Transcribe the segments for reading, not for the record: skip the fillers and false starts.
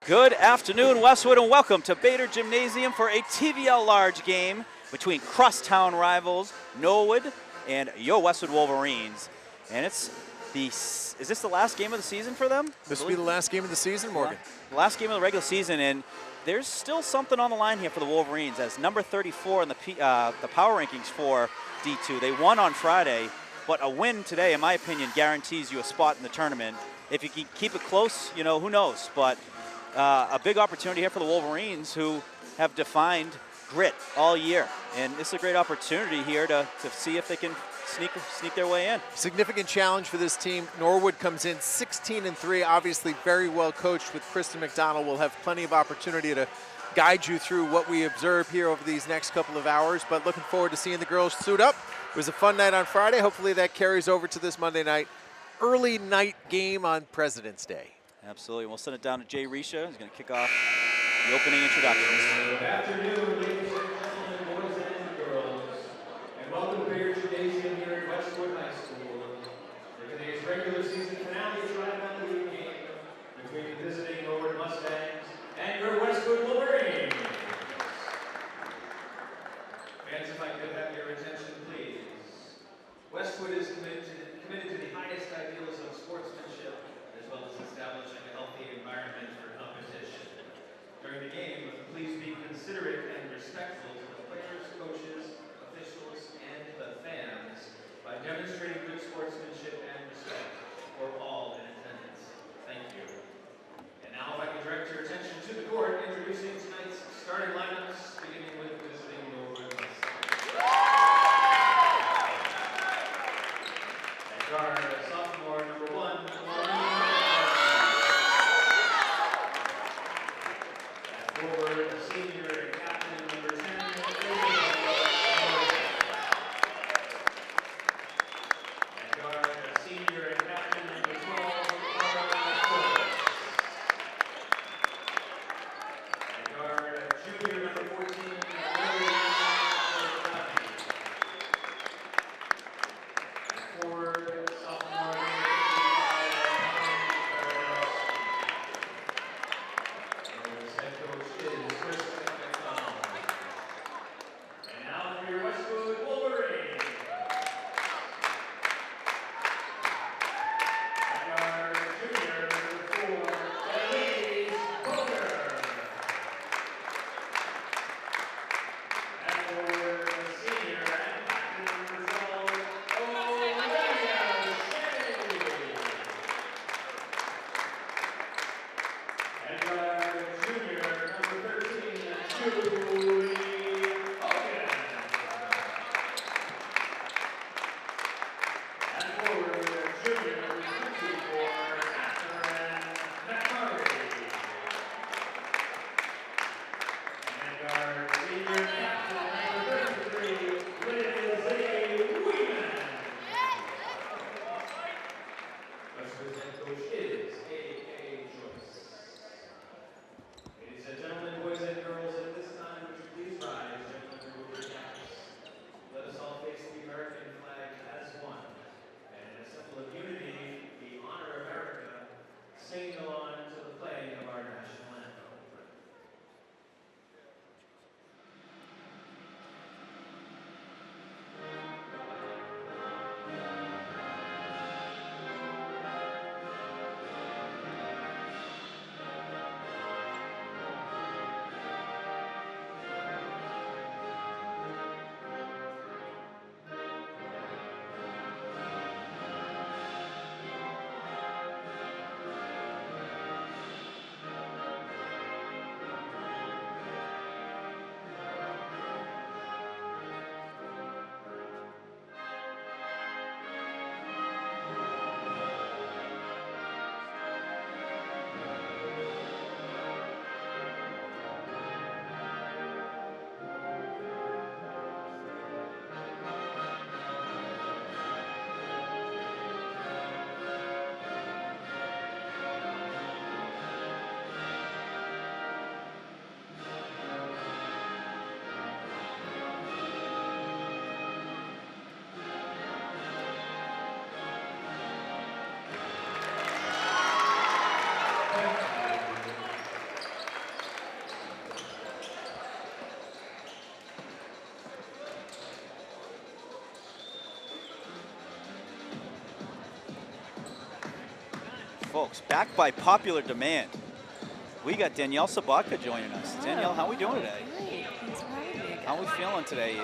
Good afternoon, Westwood, and welcome to Bader Gymnasium for a TVL Large game between crosstown rivals Norwood and your Westwood Wolverines. And is this the last game of the season for them? This will be the last game of the season, Morgan. The last game of the regular season, and there's still something on the line here for the Wolverines as number 34 in the power rankings for D2. They won on Friday, but a win today, in my opinion, guarantees you a spot in the tournament. If you can keep it close, you know, who knows, but a big opportunity here for the Wolverines, who have defined grit all year. And this is a great opportunity here to see if they can sneak their way in. Significant challenge for this team. Norwood comes in 16-3, obviously very well coached with Kristen McDonald. Will have plenty of opportunity to guide you through what we observe here over these next couple of hours, but looking forward to seeing the girls suit up. It was a fun night on Friday. Hopefully that carries over to this Monday night. Early night game on President's Day. Absolutely. We'll send it down to Jay Risha. He's going to kick off the opening introductions. Good afternoon, ladies and gentlemen, boys and girls, and welcome to Bader Gymnasium here at Westwood High School. For today's regular season finale tri-man league game between the visiting Norwood Mustangs and your Westwood Wolverines. Fans, if I could have your attention, please. Westwood is committed to the highest ideals of sportsmanship, as well as establishing a healthy environment for competition. During the game, please be considerate and respectful to the players, coaches, officials, and the fans by demonstrating good sportsmanship and respect for all in attendance. Thank you. And now, if I can direct your attention to the court, introducing tonight's starting lineups, beginning with visiting Norwood Mustangs. At guard, sophomore number 1, forward, senior and captain number 10, at guard, senior and captain number 12, at guard, junior number 14, at forward, sophomore number 55, head coach is Kristen McDonald. And now for your Westwood Wolverines. At guard, junior number 4, Elise Booker. At forward, senior and captain number 12, Olivia Shea. At guard, junior number 13, Julie Hogan. At forward, junior number 24, Catherine McMurray. And guard, senior captain number 33, Lindsay Weeman. Westwood's head coach is A.A. Joyce. Ladies and gentlemen, boys and girls, at this time, folks, back by popular demand, we got Danielle Sabatka joining us. Danielle, how are we doing today? Great. Thanks for having me again. How are we feeling today?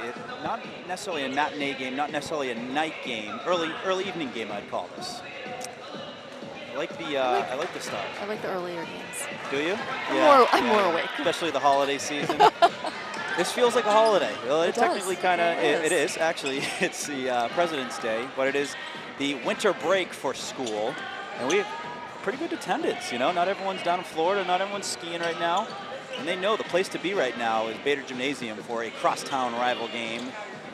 Not necessarily a matinee game, not necessarily a night game, early evening game, I'd call this. I like the start. I like the earlier games. Do you? I'm more awake. Especially the holiday season. This feels like a holiday. Well, it technically kind of it is actually. It's the President's Day, but it is the winter break for school, and we have pretty good attendance. You know, not everyone's down in Florida, not everyone's skiing right now, and they know the place to be right now is Bader Gymnasium for a crosstown rival game.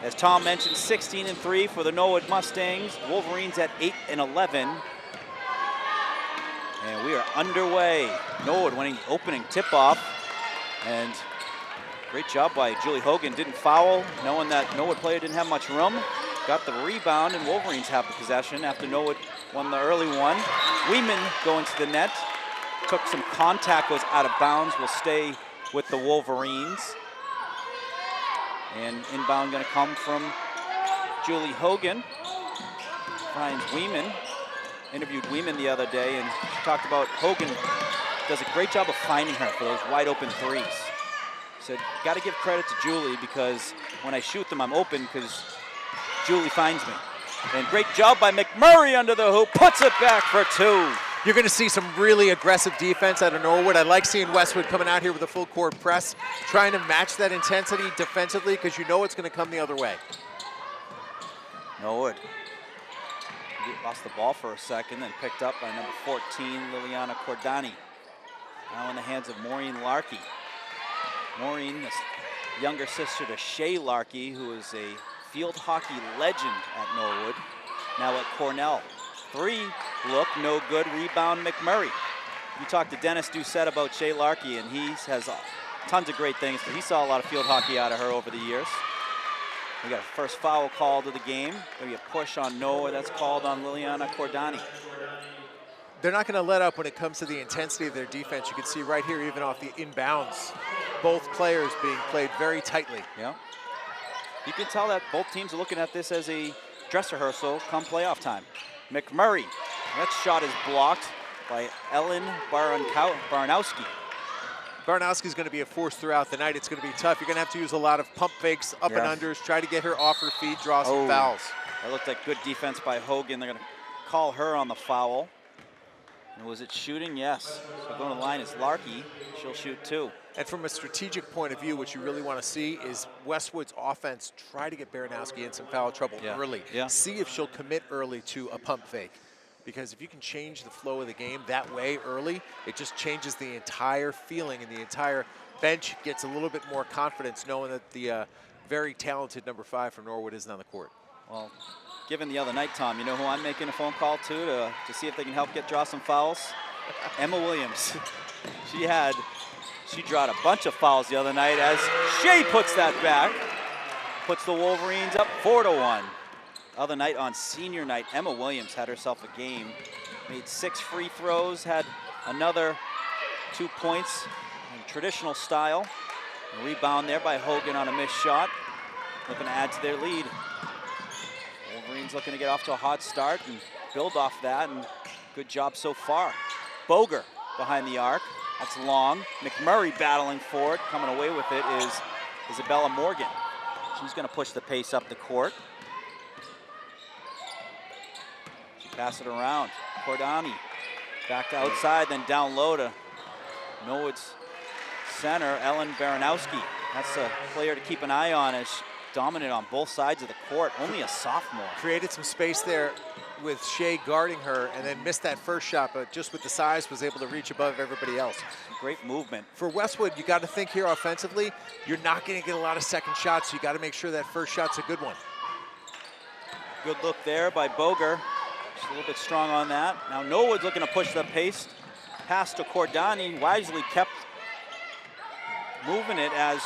As Tom mentioned, 16-3 for the Norwood Mustangs. Wolverines at 8-11. And we are underway. Norwood winning the opening tip-off. And great job by Julie Hogan. Didn't foul, knowing that Norwood player didn't have much room. Got the rebound, and Wolverines have the possession after Norwood won the early one. Weeman going to the net. Took some contact, was out of bounds. Will stay with the Wolverines. And inbound going to come from Julie Hogan. Finds Weeman. Interviewed Weeman the other day, and she talked about Hogan does a great job of finding her for those wide open threes. Said, got to give credit to Julie because when I shoot them, I'm open because Julie finds me. And great job by McMurray under the hoop, puts it back for two. You're going to see some really aggressive defense out of Norwood. I like seeing Westwood coming out here with a full court press, trying to match that intensity defensively because you know it's going to come the other way. Norwood lost the ball for a second, then picked up by number 14, Liliana Cordani. Now in the hands of Maureen Larkey. Maureen, the younger sister to Shay Larkey, who is a field hockey legend at Norwood, now at Cornell. Three look, no good, rebound McMurray. You talked to Dennis Doucette about Shay Larkey, and he has tons of great things, but he saw a lot of field hockey out of her over the years. We got a first foul call to the game. Maybe a push on Noah. That's called on Liliana Cordani. They're not going to let up when it comes to the intensity of their defense. You can see right here, even off the inbounds, both players being played very tightly. Yeah. You can tell that both teams are looking at this as a dress rehearsal come playoff time. McMurray, that shot is blocked by Ellen Baranowski. Baranowski's going to be a force throughout the night. It's going to be tough. You're going to have to use a lot of pump fakes, up and unders, try to get her off her feet, draw some fouls. That looked like good defense by Hogan. They're going to call her on the foul. And was it shooting? Yes. So going to the line is Larkey. She'll shoot two. And from a strategic point of view, what you really want to see is Westwood's offense try to get Baranowski in some foul trouble early. Yeah. See if she'll commit early to a pump fake. Because if you can change the flow of the game that way early, it just changes the entire feeling, and the entire bench gets a little bit more confidence knowing that the very talented number 5 from Norwood isn't on the court. Well, given the other night, Tom, you know who I'm making a phone call to see if they can help draw some fouls? Emma Williams. She drawed a bunch of fouls the other night as Shea puts that back. Puts the Wolverines up 4-1. Other night on senior night, Emma Williams had herself a game. Made 6 free throws, had another 2 points in traditional style. A rebound there by Hogan on a missed shot. Looking to add to their lead. Wolverines looking to get off to a hot start and build off that, and good job so far. Boger behind the arc. That's long. McMurray battling for it. Coming away with it is Isabella Morgan. She's going to push the pace up the court. Pass it around. Cordani back to outside, then down low to Norwood's center, Ellen Baranowski. That's a player to keep an eye on, as dominant on both sides of the court. Only a sophomore. Created some space there with Shea guarding her, and then missed that first shot, but just with the size was able to reach above everybody else. Great movement. For Westwood, you got to think here offensively, you're not going to get a lot of second shots, so you got to make sure that first shot's a good one. Good look there by Boger. Just a little bit strong on that. Now Norwood's looking to push the pace. Pass to Cordani, wisely kept moving it as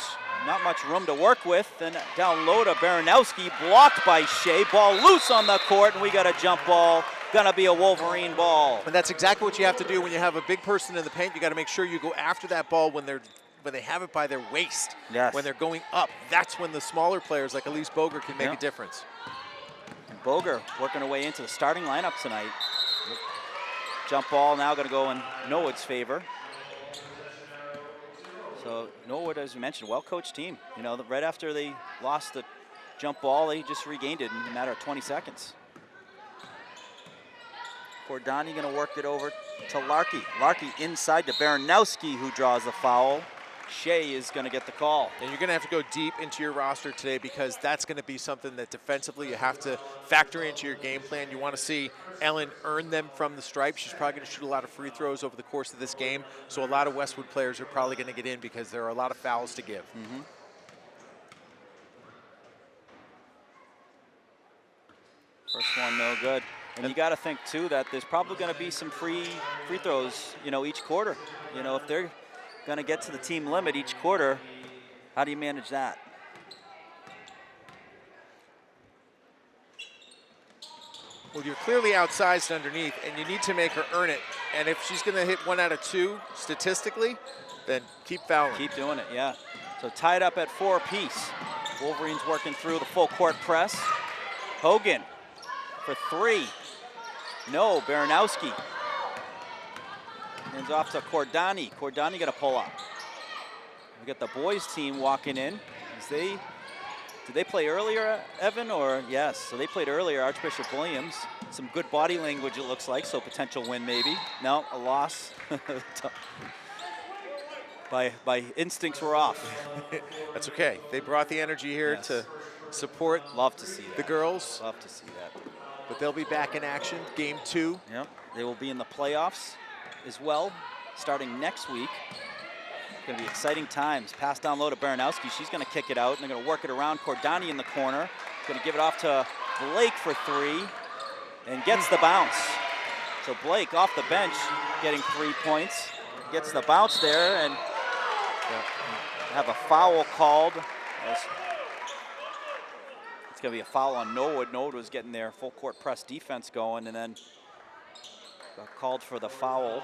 not much room to work with. Then down low to Baranowski, blocked by Shea. Ball loose on the court, and we got a jump ball. Gonna be a Wolverine ball. And that's exactly what you have to do when you have a big person in the paint. You got to make sure you go after that ball when they have it by their waist. Yes. When they're going up, that's when the smaller players like Elise Boger can make a difference. And Boger working her way into the starting lineup tonight. Jump ball now going to go in Norwood's favor. So Norwood, as you mentioned, well-coached team. You know, right after they lost the jump ball, they just regained it in a matter of 20 seconds. Cordani going to work it over to Larkey. Larkey inside to Baranowski, who draws the foul. Shea is going to get the call. And you're going to have to go deep into your roster today because that's going to be something that defensively you have to factor into your game plan. You want to see Ellen earn them from the stripe. She's probably going to shoot a lot of free throws over the course of this game. So a lot of Westwood players are probably going to get in because there are a lot of fouls to give. Mm-hmm. First one, no good. And you got to think, too, that there's probably going to be some free throws, you know, each quarter. You know, if they're going to get to the team limit each quarter, how do you manage that? Well, you're clearly outsized underneath, and you need to make her earn it. And if she's going to hit 1 out of 2 statistically, then keep fouling. Keep doing it, yeah. So tied up at 4 apiece. Wolverines working through the full court press. Hogan for 3. No, Baranowski. Hands off to Cordani. Cordani got to pull up. We got the boys team walking in. Did they play earlier, Evan, or yes? So they played earlier, Archbishop Williams. Some good body language, it looks like, so potential win maybe. No, a loss. by instincts were off. That's okay. They brought the energy here to support Love to see the girls. Love to see that. But they'll be back in action, game 2. Yep, they will be in the playoffs as well, starting next week. It's going to be exciting times. Pass down low to Baranowski. She's going to kick it out, and they're going to work it around. Cordani in the corner. Going to give it off to Blake for 3, and gets the bounce. So Blake off the bench, getting 3 points. Gets the bounce there, and have a foul called. It's going to be a foul on Norwood. Norwood was getting their full court press defense going, and then got called for the foul.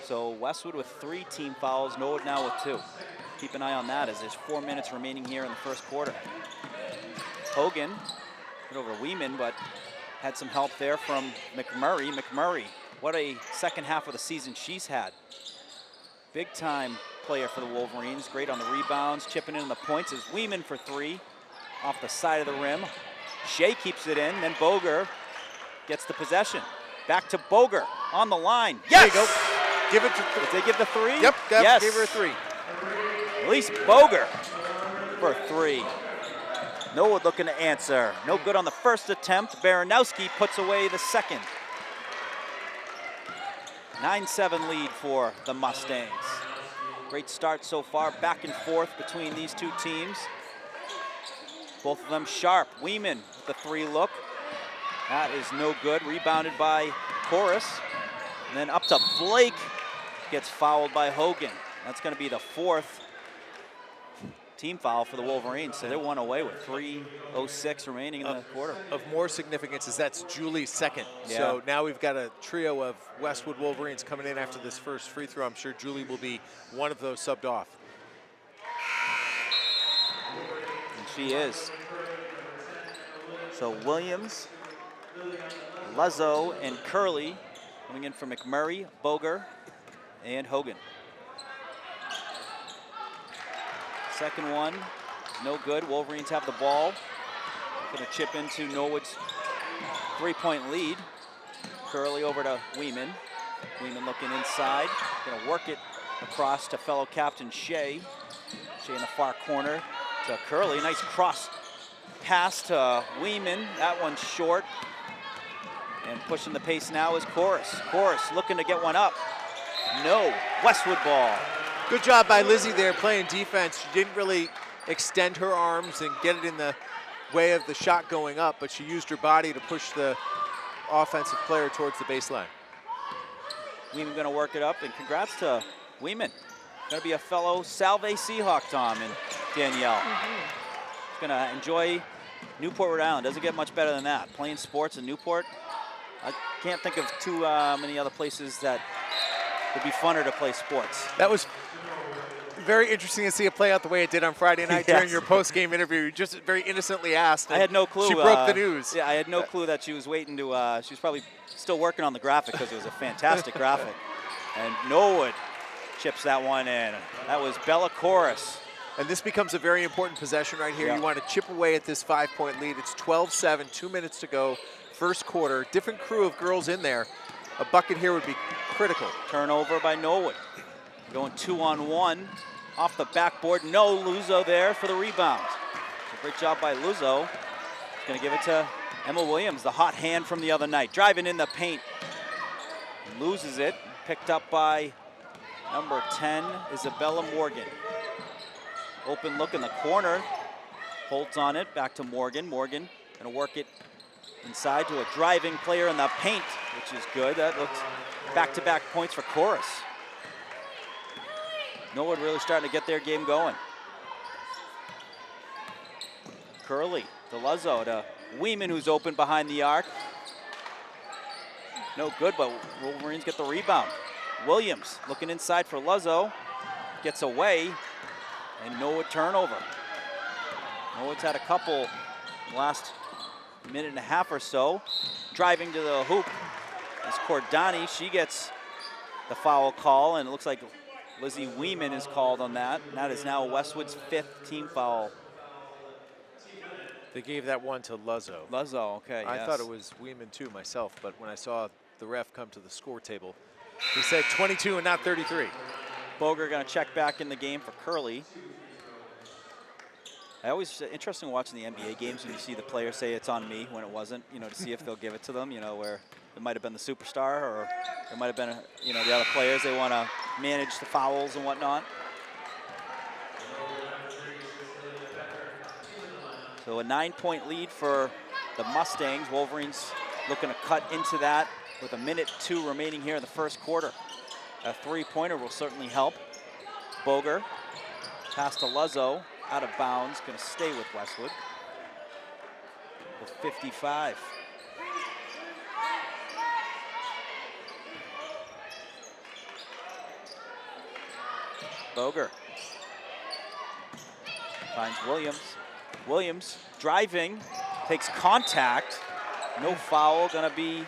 So Westwood with 3 team fouls, Norwood now with 2. Keep an eye on that as there's 4 minutes remaining here in the first quarter. Hogan went over to Weeman, but had some help there from McMurray. McMurray, what a second half of the season she's had. Big time player for the Wolverines. Great on the rebounds, chipping in the points is Weeman for 3 off the side of the rim. Shea keeps it in, then Boger gets the possession. Back to Boger on the line. Yes! There you go. Give it to Did they give the 3? Yep, yes. gave her a 3. Release Boger for 3. Norwood looking to answer. No good on the first attempt. Baranowski puts away the second. 9-7 lead for the Mustangs. Great start so far, back and forth between these two teams. Both of them sharp. Weeman with the 3 look. That is no good. Rebounded by Chorus. And then up to Blake. Gets fouled by Hogan. That's going to be the 4th team foul for the Wolverines. So they're 1 away with 3:06 remaining in the quarter. Of more significance is that's Julie's second. Yeah. So now we've got a trio of Westwood Wolverines coming in after this first free throw. I'm sure Julie will be one of those subbed off. And she is. So Williams, Luzzo, and Curley coming in for McMurray, Boger, and Hogan. Second one, no good. Wolverines have the ball. Going to chip into Norwood's 3-point lead. Curley over to Weeman. Weeman looking inside. Going to work it across to fellow captain Shea. Shea in the far corner to Curley. Nice cross pass to Weeman. That one's short. And pushing the pace now is Chorus. Chorus looking to get one up. No, Westwood ball. Good job by Lizzie there playing defense. She didn't really extend her arms and get it in the way of the shot going up, but she used her body to push the offensive player towards the baseline. Weeman going to work it up, and congrats to Weeman. Going to be a fellow Salve Seahawk, Tom and Danielle. Going to enjoy Newport, Rhode Island. Doesn't get much better than that. Playing sports in Newport. I can't think of too many other places that would be funner to play sports. That was Very interesting to see it play out the way it did on Friday night during your post-game interview. You just very innocently asked. I had no clue. She broke the news. Yeah, I had no clue that she was waiting to, she was probably still working on the graphic because it was a fantastic graphic. And Norwood chips that one in. That was Bella Chorus. And this becomes a very important possession right here. Yeah. You want to chip away at this 5-point lead. It's 12-7, 2 minutes to go, first quarter. Different crew of girls in there. A bucket here would be critical. Turnover by Norwood. Going 2-on-1 off the backboard. No, Luzo there for the rebound. So great job by Luzo. He's going to give it to Emma Williams, the hot hand from the other night. Driving in the paint. Loses it. Picked up by number 10, Isabella Morgan. Open look in the corner. Holds on it. Back to Morgan. Morgan going to work it inside to a driving player in the paint, which is good. That looks back-to-back points for Chorus. Norwood really starting to get their game going. Curley to Luzzo to Weeman, who's open behind the arc. No good, but Wolverines get the rebound. Williams looking inside for Luzzo. Gets away, and Norwood turnover. Norwood's had a couple last minute and a half or so. Driving to the hoop is Cordani. She gets the foul call, and it looks like Lizzie Weeman is called on that. And that is now Westwood's 5th team foul. They gave that one to Luzzo. Luzzo, okay, I yes. thought it was Weeman too myself, but when I saw the ref come to the score table, he said 22 and not 33. Boger going to check back in the game for Curley. Interesting watching the NBA games when you see the players say it's on me when it wasn't, to see if they'll give it to them, where it might have been the superstar or it might have been, the other players. They want to manage the fouls and whatnot. So a 9-point lead for the Mustangs. Wolverines looking to cut into that with 1:02 remaining here in the first quarter. A 3-pointer will certainly help. Boger, pass to Luzzo, out of bounds, going to stay with Westwood. With 55. Boger finds Williams. Williams driving, takes contact. No foul, going to be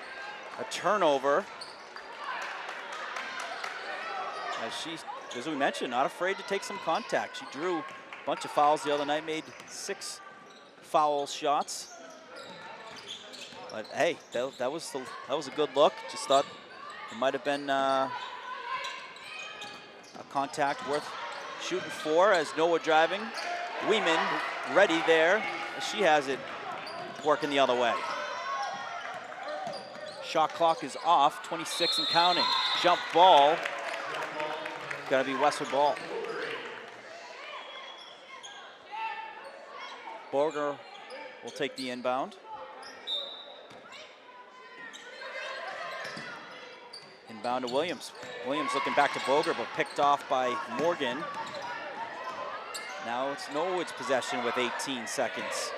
a turnover. As we mentioned, not afraid to take some contact. She drew a bunch of fouls the other night, made 6 foul shots. But hey, that was a good look. Just thought it might have been a contact worth shooting for as Noah driving. Weeman ready there. She has it working the other way. Shot clock is off, 26 and counting. Jump ball. Got to be Westwood ball. Boger will take the inbound. Inbound to Williams. Williams looking back to Boger, but picked off by Morgan. Now it's Norwood's possession with 18 seconds.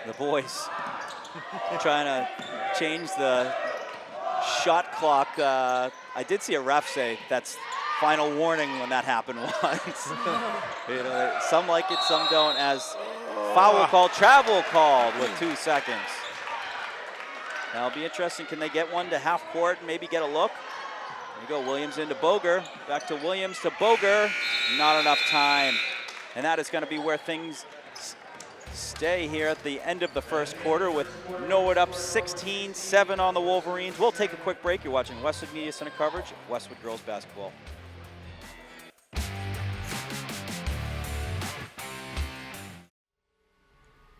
The boys trying to change the shot clock. I did see a ref say that's final warning when that happened once. Some like it, some don't, as foul called, travel called with 2 seconds. Now it'll be interesting, can they get one to half court and maybe get a look? There you go, Williams into Boger. Back to Williams to Boger. Not enough time. And that is going to be where things stay here at the end of the first quarter with Norwood up 16-7 on the Wolverines. We'll take a quick break. You're watching Westwood Media Center coverage of Westwood Girls Basketball.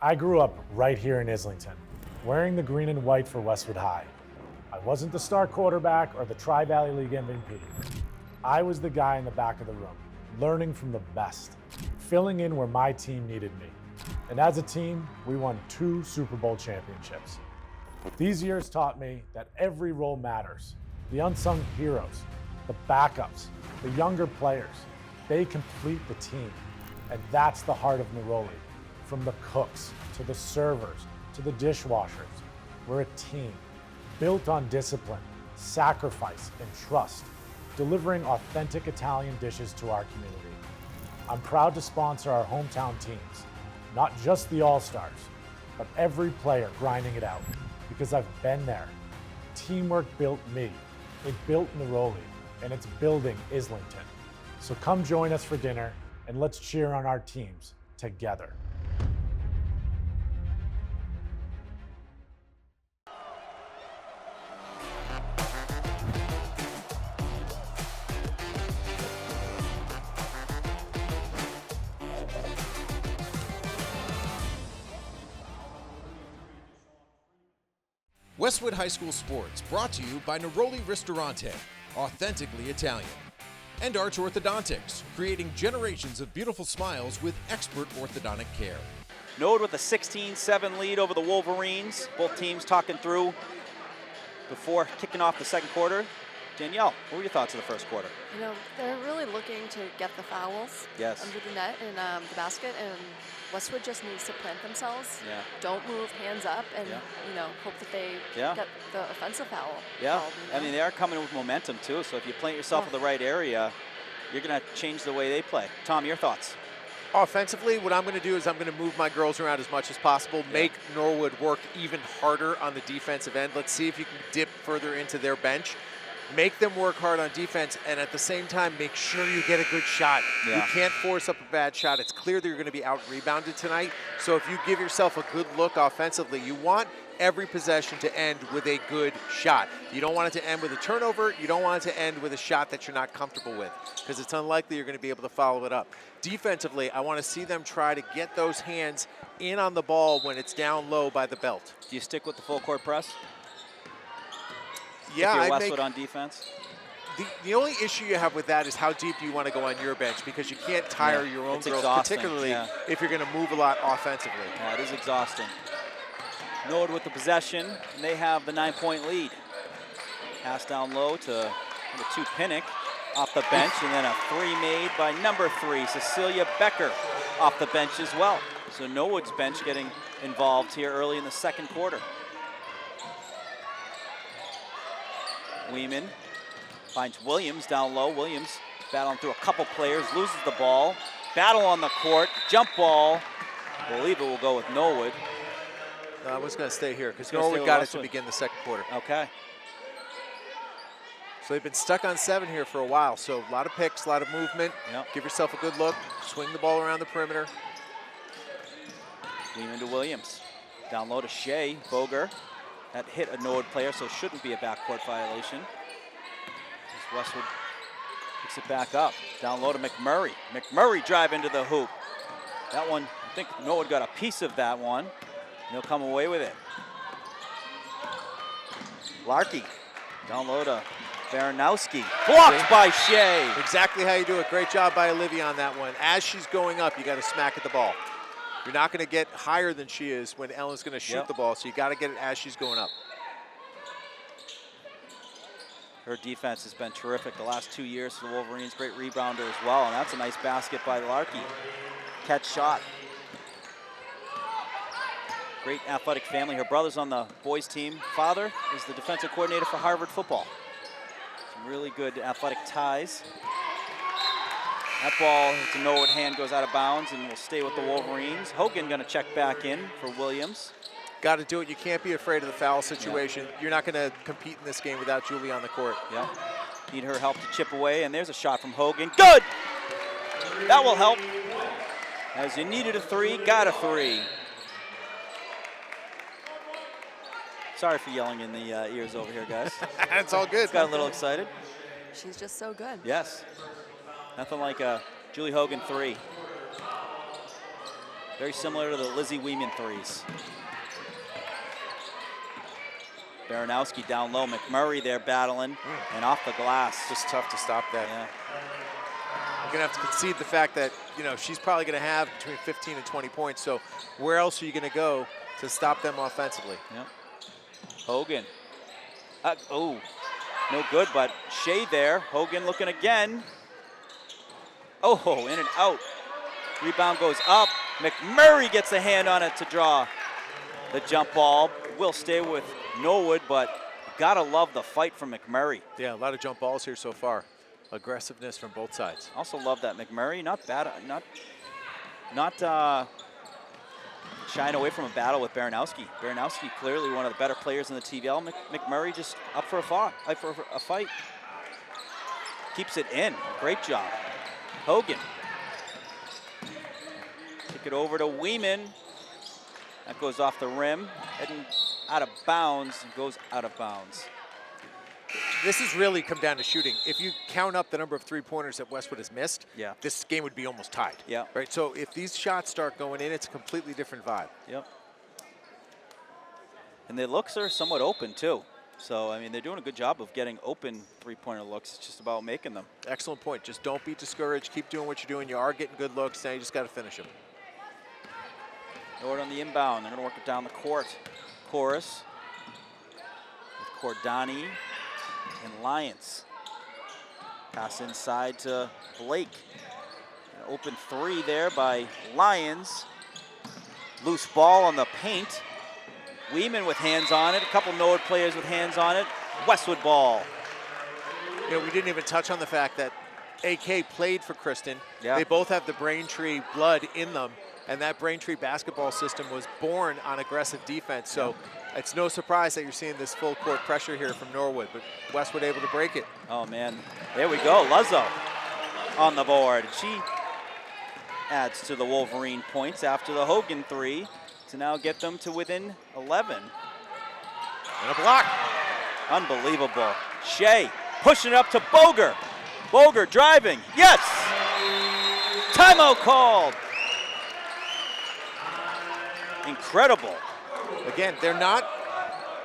I grew up right here in Islington, wearing the green and white for Westwood High. I wasn't the star quarterback or the Tri-Valley League MVP. I was the guy in the back of the room, learning from the best, filling in where my team needed me. And as a team, we won 2 Super Bowl championships. These years taught me that every role matters. The unsung heroes, the backups, the younger players, they complete the team. And that's the heart of Neroli. From the cooks, to the servers, to the dishwashers, we're a team built on discipline, sacrifice, and trust. delivering authentic Italian dishes to our community. I'm proud to sponsor our hometown teams, not just the All-Stars, but every player grinding it out, because I've been there. Teamwork built me, it built Norwood, and it's building Islington. So come join us for dinner, and let's cheer on our teams together. Westwood High School Sports, brought to you by Neroli Ristorante, authentically Italian. And Arch Orthodontics, creating generations of beautiful smiles with expert orthodontic care. Norwood with a 16-7 lead over the Wolverines. Both teams talking through before kicking off the second quarter. Danielle, what were your thoughts of the first quarter? You know, they're really looking to get the fouls Yes. under the net and the basket, and Westwood just needs to plant themselves. Yeah. Don't move, hands up, and Yeah. you know, hope that they Yeah. get the offensive foul. Yeah, called, you I know? mean, they are coming with momentum too, so if you plant yourself in the right area, you're going to change the way they play. Tom, your thoughts? Offensively, what I'm going to do is I'm going to move my girls around as much as possible, make Norwood work even harder on the defensive end. Let's see if you can dip further into their bench. Make them work hard on defense, and at the same time, make sure you get a good shot. Yeah. You can't force up a bad shot. It's clear that you're going to be out-rebounded tonight, so if you give yourself a good look offensively, you want every possession to end with a good shot. You don't want it to end with a turnover. You don't want it to end with a shot that you're not comfortable with, because it's unlikely you're going to be able to follow it up. Defensively, I want to see them try to get those hands in on the ball when it's down low by the belt. Do you stick with the full court press? Yeah, if you're I Westwood on defense? The only issue you have with that is how deep do you want to go on your bench, because you can't tire your own it's girls, exhausting, particularly yeah. if you're going to move a lot offensively. Yeah, it is exhausting. Norwood with the possession, and they have the 9-point lead. Pass down low to number 2 Pinnock off the bench, and then a three made by number 3, Cecilia Becker, off the bench as well. So Norwood's bench getting involved here early in the second quarter. Weeman finds Williams down low. Williams battling through a couple players, loses the ball. Battle on the court, jump ball. I believe it will go with Norwood. I was going to stay here because Gonna stay Norwood with got it to Westwood. begin the second quarter. Okay. So they've been stuck on 7 here for a while, so a lot of picks, a lot of movement. Yep. Give yourself a good look, swing the ball around the perimeter. Weeman to Williams. Down low to Shea. Boger. That hit a Norwood player, so shouldn't be a backcourt violation. As Westwood picks it back up. Down low to McMurray. McMurray drive into the hoop. That one, I think Norwood got a piece of that one. He'll come away with it. Larkey. Down low to Baranowski. Blocked by Shea. Exactly how you do it. Great job by Olivia on that one. As she's going up, you got to smack at the ball. You're not going to get higher than she is when Ellen's going to shoot the ball, so you got to get it as she's going up. Her defense has been terrific the last 2 years for the Wolverines. Great rebounder as well, and that's a nice basket by Larkey. Catch shot. Great athletic family. Her brother's on the boys team. Father is the defensive coordinator for Harvard football. Some really good athletic ties. That ball hits a Norwood hand, goes out of bounds, and will stay with the Wolverines. Hogan going to check back in for Williams. Got to do it. You can't be afraid of the foul situation. You're not going to compete in this game without Julie on the court. Yeah. Need her help to chip away, and there's a shot from Hogan. Good! That will help. As you needed a 3, got a 3. Sorry for yelling in the ears over here, guys. It's all good. Got a little excited. She's just so good. Yes. Nothing like a Julie Hogan 3. Very similar to the Lizzie Weeman 3s. Baranowski down low. McMurray there battling and off the glass. Just tough to stop that. Yeah. You're going to have to concede the fact that, you know, she's probably going to have between 15 and 20 points. So where else are you going to go to stop them offensively? Yep. Hogan. Oh, no good, but Shea there. Hogan looking again. Oh, in and out. Rebound goes up. McMurray gets a hand on it to draw the jump ball. Will stay with Norwood, but gotta love the fight from McMurray. Yeah, a lot of jump balls here so far. Aggressiveness from both sides. Also love that McMurray, not bad, not shying away from a battle with Baranowski. Baranowski clearly one of the better players in the TVL. McMurray just up for a fight. Keeps it in. Great job. Hogan. Kick it over to Weeman. That goes off the rim, heading out of bounds, and goes out of bounds. This has really come down to shooting. If you count up the number of three-pointers that Westwood has missed, Yeah. this game would be almost tied. Yeah. Right. So if these shots start going in, it's a completely different vibe. Yep. And the looks are somewhat open too. So, I mean, they're doing a good job of getting open three-pointer looks. It's just about making them. Excellent point. Just don't be discouraged. Keep doing what you're doing. You are getting good looks. Now you just got to finish them. Norwood on the inbound. They're going to work it down the court. Chorus with Cordani and Lyons. Pass inside to Blake. An open three there by Lyons. Loose ball on the paint. Weeman with hands on it. A couple Norwood players with hands on it. Westwood ball. You know, we didn't even touch on the fact that AK played for Kristen. Yeah. They both have the Braintree blood in them, and that Braintree basketball system was born on aggressive defense. So it's no surprise that you're seeing this full court pressure here from Norwood, but Westwood able to break it. Oh, man. There we go. Luzzo on the board. She adds to the Wolverine points after the Hogan three to now get them to within 11. And a block. Unbelievable. Shea pushing it up to Boger. Boger driving. Yes! Timeout called. Incredible. Again, they're not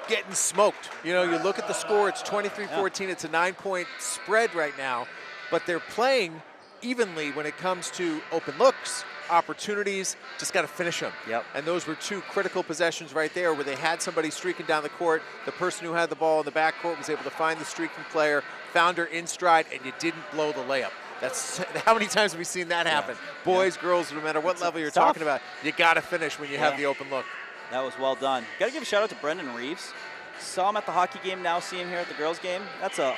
getting smoked. You know, you look at the score, it's 23-14. It's a 9-point spread right now, but they're playing evenly when it comes to open looks, opportunities, just got to finish them. Yep. And those were two critical possessions right there where they had somebody streaking down the court. The person who had the ball in the backcourt was able to find the streaking player, found her in stride, and you didn't blow the layup. That's how many times have we seen that happen? Boys, girls, no matter what level you're talking about, you got to finish when you have the open look. That was well done. Got to give a shout out to Brendan Reeves. Saw him at the hockey game, now see him here at the girls game. That's an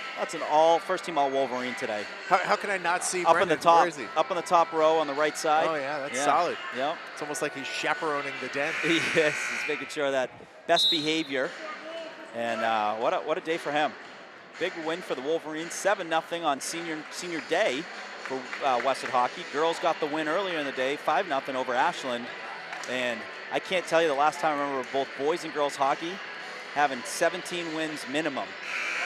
first team all Wolverine today. How can I not see up Brendan? in the top, Where is he? up on the top row on the right side. Oh yeah, that's solid. Yep. It's almost like he's chaperoning the den. Yes, he's making sure that best behavior. And what a day for him. Big win for the Wolverines, 7-0 on senior day for Westwood hockey. Girls got the win earlier in the day, 5-0 over Ashland. And I can't tell you the last time I remember both boys and girls hockey having 17 wins minimum.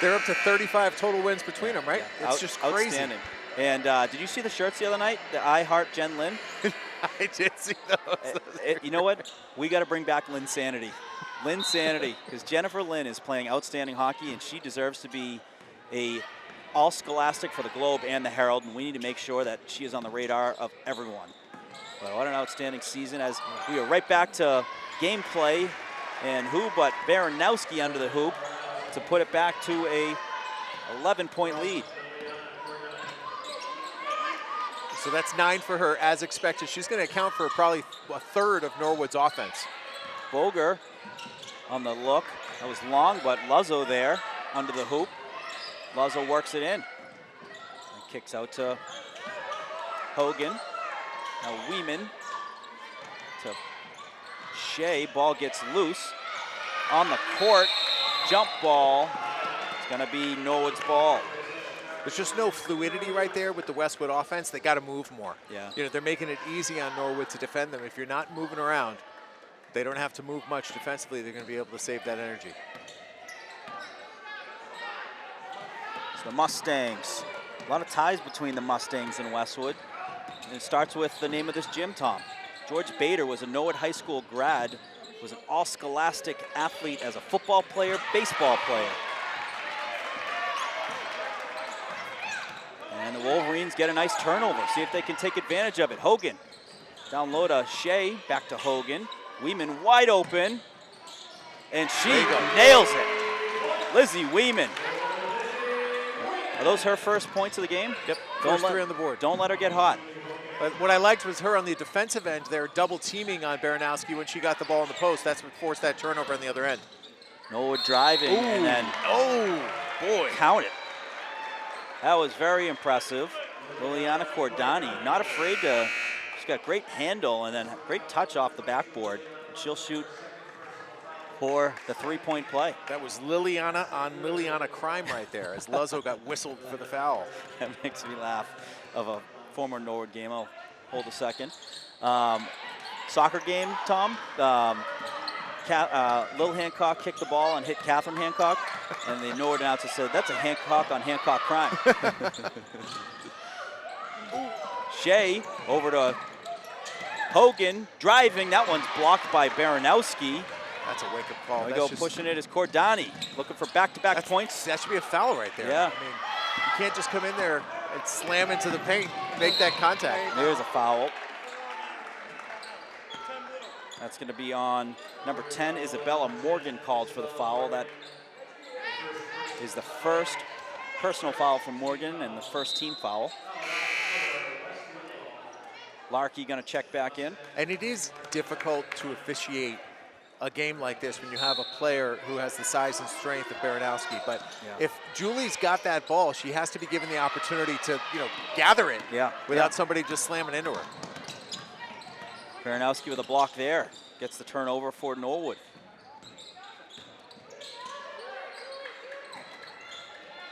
They're up to 35 total wins between them, right? Yeah. It's just crazy. Outstanding. And did you see the shirts the other night? The I Heart Jen Lynn? I did see those. You know what? We got to bring back Lynn Sanity. Lynn Sanity, because Jennifer Lynn is playing outstanding hockey, and she deserves to be a all-scholastic for the Globe and the Herald, and we need to make sure that she is on the radar of everyone. But what an outstanding season, as we are right back to gameplay. And who but Baranowski under the hoop to put it back to a 11-point lead. So that's 9 for her, as expected. She's going to account for probably a third of Norwood's offense. Boger on the look. That was long, but Luzzo there under the hoop. Luzzo works it in. And kicks out to Hogan. Now Weeman to Shea. Ball gets loose on the court. Jump ball. It's going to be Norwood's ball. There's just no fluidity right there with the Westwood offense. They got to move more. Yeah. You know, they're making it easy on Norwood to defend them. If you're not moving around, they don't have to move much defensively. They're going to be able to save that energy. It's the Mustangs. A lot of ties between the Mustangs and Westwood. And it starts with the name of this gym, Tom. George Bader was a Norwood High School grad, was an all-scholastic athlete as a football player, baseball player. And the Wolverines get a nice turnover. See if they can take advantage of it. Hogan down low to Shea, back to Hogan. Weeman wide open, and she nails it. Lizzie Weeman. Are those her first points of the game? Yep, first 3 on the board. Don't let her get hot. But what I liked was her on the defensive end there, double teaming on Baranowski when she got the ball in the post. That's what forced that turnover on the other end. Norwood driving, and then oh boy, count it. That was very impressive. Liliana Cordani, not afraid to, she's got great handle and then great touch off the backboard. She'll shoot for the three-point play. That was Liliana on Liliana crime right there as Luzzo got whistled for the foul. That makes me laugh of a former Norwood game. I'll hold a second. Soccer game, Tom. Lil Hancock kicked the ball and hit Catherine Hancock, and the Norwood announcer said, that's a Hancock on Hancock crime. Shea over to Hogan, driving. That one's blocked by Baranowski. That's a wake-up call. There we go, pushing it is Cordani, looking for back-to-back points. That should be a foul right there. Yeah. I mean, you can't just come in there and slam into the paint, make that contact. There's a foul. That's going to be on number 10, Isabella Morgan, called for the foul. That is the first personal foul from Morgan and the first team foul. Larkey going to check back in. And it is difficult to officiate a game like this when you have a player who has the size and strength of Baranowski. But if Julie's got that ball, she has to be given the opportunity to, gather it without somebody just slamming into her. Baranowski with a block there. Gets the turnover for Norwood.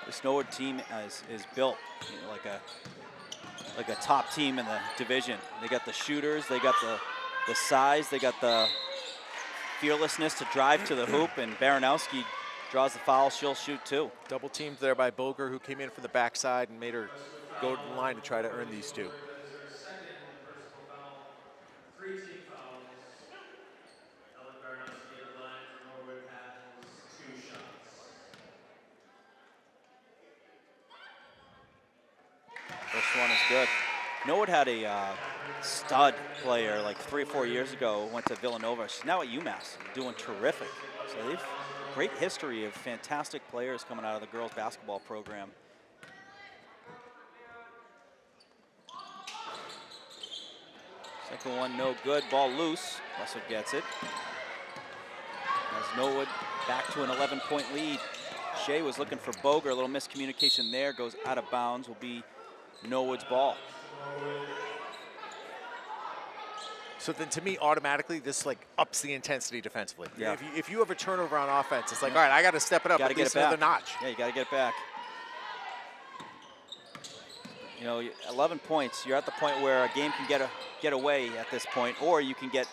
This Norwood team is built like a top team in the division. They got the shooters, they got the size, they got the fearlessness to drive to the hoop, and Baranowski draws the foul, she'll shoot too. Double teamed there by Boger, who came in from the backside and made her go to the line to try to earn these two. First one is good. Norwood had a stud player like 3 or 4 years ago, went to Villanova. She's now at UMass, doing terrific. So they've a great history of fantastic players coming out of the girls basketball program. Second one, no good. Ball loose. Westwood gets it. As Norwood back to an 11-point lead. Shea was looking for Boger. A little miscommunication there. Goes out of bounds. Will be Norwood's ball. So then to me, automatically, this ups the intensity defensively. Yeah. If you have a turnover on offense, it's like, all right, I got to step it up at least another notch. Yeah, you got to get it back. 11 points. You're at the point where a game can get away at this point, or you can get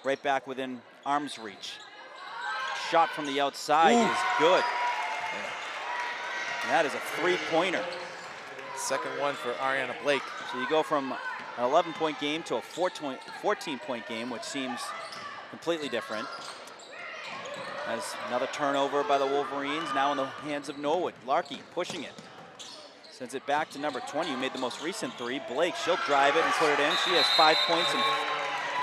right back within arm's reach. Shot from the outside is good. And that is a three-pointer. Second one for Ariana Blake. So you go from an 11-point game to a 14-point game, which seems completely different. As another turnover by the Wolverines, now in the hands of Norwood. Larkey pushing it. Sends it back to number 20, who made the most recent three. Blake, she'll drive it and put it in. She has 5 points in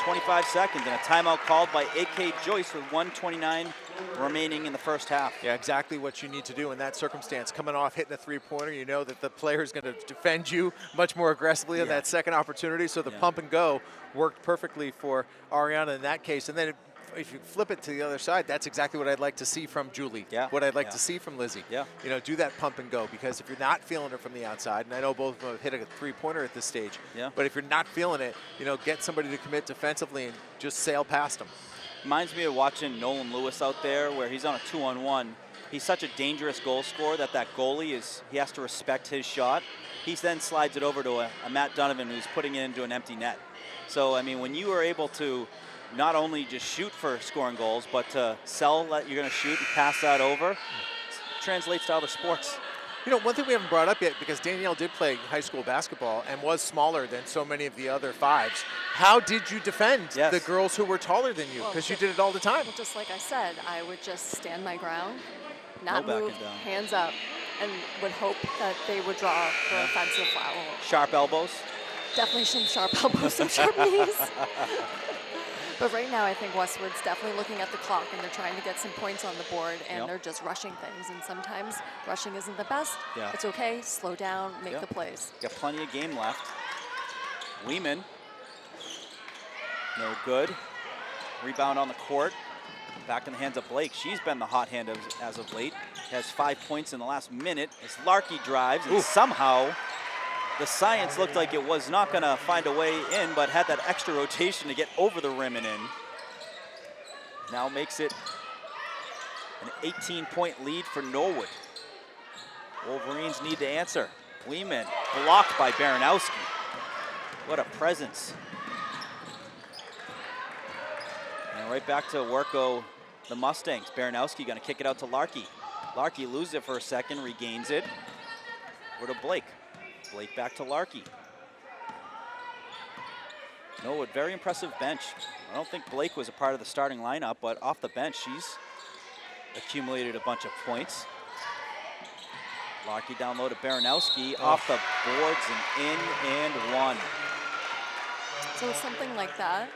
25 seconds, and a timeout called by A.K. Joyce with 1:29 remaining in the first half. Yeah, exactly what you need to do in that circumstance. Coming off hitting a three-pointer, you know that the player is going to defend you much more aggressively on that second opportunity, so the pump and go worked perfectly for Ariana in that case. And then if you flip it to the other side, that's exactly what I'd like to see from Julie, what I'd like to see from Lizzie. Yeah. Do that pump and go, because if you're not feeling it from the outside, and I know both of them have hit a three-pointer at this stage, but if you're not feeling it, get somebody to commit defensively and just sail past them. Reminds me of watching Nolan Lewis out there, where he's on a 2-on-1. He's such a dangerous goal scorer that goalie he has to respect his shot. He then slides it over to a Matt Donovan, who's putting it into an empty net. So, I mean, when you are able to not only just shoot for scoring goals, but to sell that you're going to shoot and pass that over, translates to other sports. One thing we haven't brought up yet, because Danielle did play high school basketball and was smaller than so many of the other fives. How did you defend the girls who were taller than you? Because you did it all the time. Well, just like I said, I would just stand my ground, not move, hands up, and would hope that they would draw the offensive foul. Sharp elbows? Definitely some sharp elbows, some sharp knees. But right now, I think Westwood's definitely looking at the clock, and they're trying to get some points on the board, and they're just rushing things. And sometimes rushing isn't the best. It's okay. Slow down, make the plays. Got plenty of game left. Weeman, no good. Rebound on the court. Back in the hands of Blake. She's been the hot hand as of late. Has 5 points in the last minute as Larkey drives, and somehow the science looked like it was not going to find a way in, but had that extra rotation to get over the rim and in. Now makes it an 18-point lead for Norwood. Wolverines need to answer. Lehman blocked by Baranowski. What a presence. And right back to work go the Mustangs. Baranowski going to kick it out to Larkey. Larkey loses it for a second, regains it. Over to Blake. Blake back to Larkey. Norwood, very impressive bench. I don't think Blake was a part of the starting lineup, but off the bench, she's accumulated a bunch of points. Larkey down low to Baranowski, off the boards and in and one. So something like that,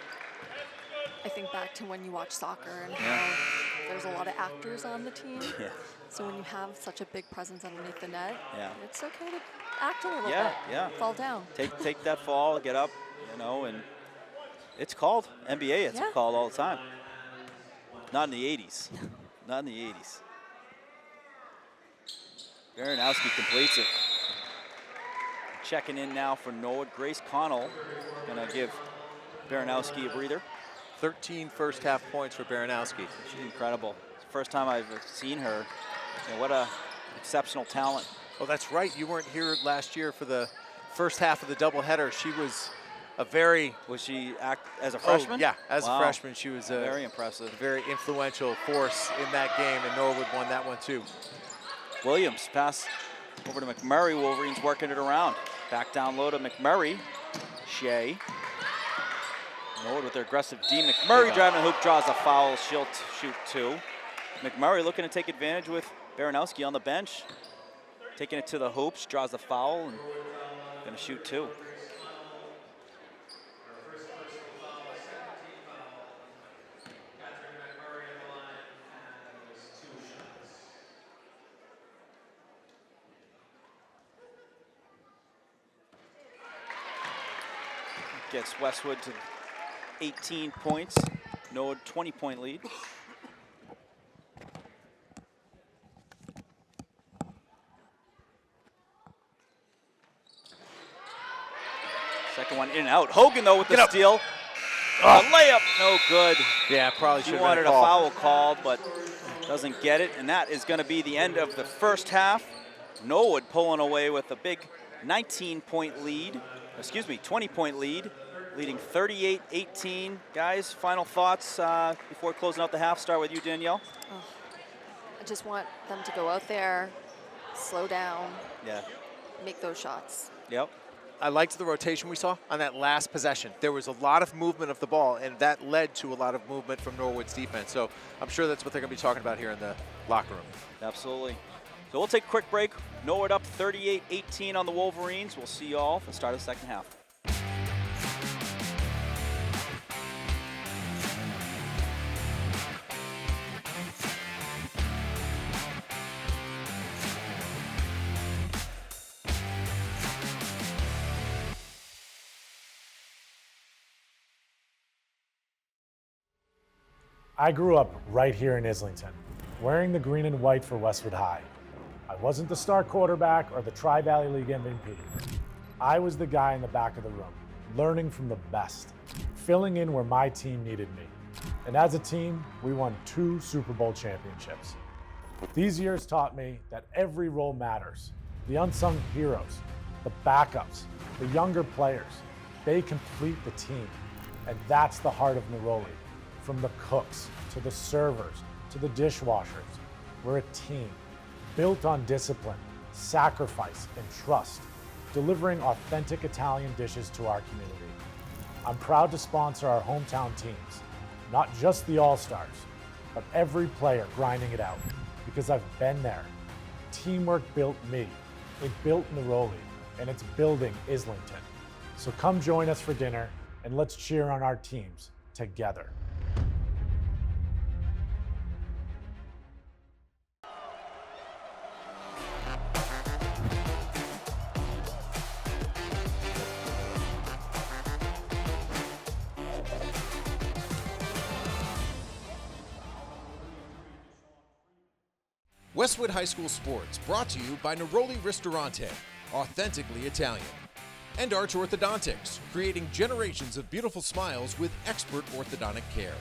I think back to when you watch soccer and how there's a lot of actors on the team. Yeah. So when you have such a big presence underneath the net, Yeah. it's okay to act a little bit. Yeah. Fall down. Take that fall, get up, and it's called. NBA, it's called all the time. Not in the 80s. Not in the 80s. Baranowski completes it. Checking in now for Norwood. Grace Connell gonna give Baranowski a breather. 13 first half points for Baranowski. She's incredible. It's the first time I've seen her. What a exceptional talent. Oh, that's right. You weren't here last year for the first half of the doubleheader. She was a very... Was she act as a freshman? Yeah, as a freshman. She was very impressive. Very influential force in that game, and Norwood won that one too. Williams pass over to McMurray. Wolverines working it around. Back down low to McMurray. Shea. Norwood with their aggressive D. McMurray driving the hoop, draws a foul. She'll shoot two. McMurray looking to take advantage with Baranowski on the bench. Taking it to the hoops, draws the foul, and gonna shoot two. Gets Westwood to 18 points. Norwood 20-point lead. Second one in and out. Hogan, though, with the steal. Layup, no good. Yeah, probably should have wanted been a a foul called, but doesn't get it. And that is going to be the end of the first half. Norwood pulling away with a big 19-point lead. 20-point lead, leading 38-18. Guys, final thoughts before closing out the half. Start with you, Danielle. I just want them to go out there, slow down, make those shots. Yep. I liked the rotation we saw on that last possession. There was a lot of movement of the ball, and that led to a lot of movement from Norwood's defense. So I'm sure that's what they're going to be talking about here in the locker room. Absolutely. So we'll take a quick break. Norwood up 38-18 on the Wolverines. We'll see you all for the start of the second half. I grew up right here in Islington, wearing the green and white for Westwood High. I wasn't the star quarterback or the Tri-Valley League MVP. I was the guy in the back of the room, learning from the best, filling in where my team needed me. And as a team, we won 2 Super Bowl championships. These years taught me that every role matters. The unsung heroes, the backups, the younger players, they complete the team. And that's the heart of Neroli. From the cooks, to the servers, to the dishwashers, we're a team, built on discipline, sacrifice, and trust, delivering authentic Italian dishes to our community. I'm proud to sponsor our hometown teams, not just the All-Stars, but every player grinding it out, because I've been there. Teamwork built me, it built Neroli, and it's building Islington. So come join us for dinner, and let's cheer on our teams together. Westwood High School Sports, brought to you by Norwood Ristorante, authentically Italian. And Arch Orthodontics, creating generations of beautiful smiles with expert orthodontic care.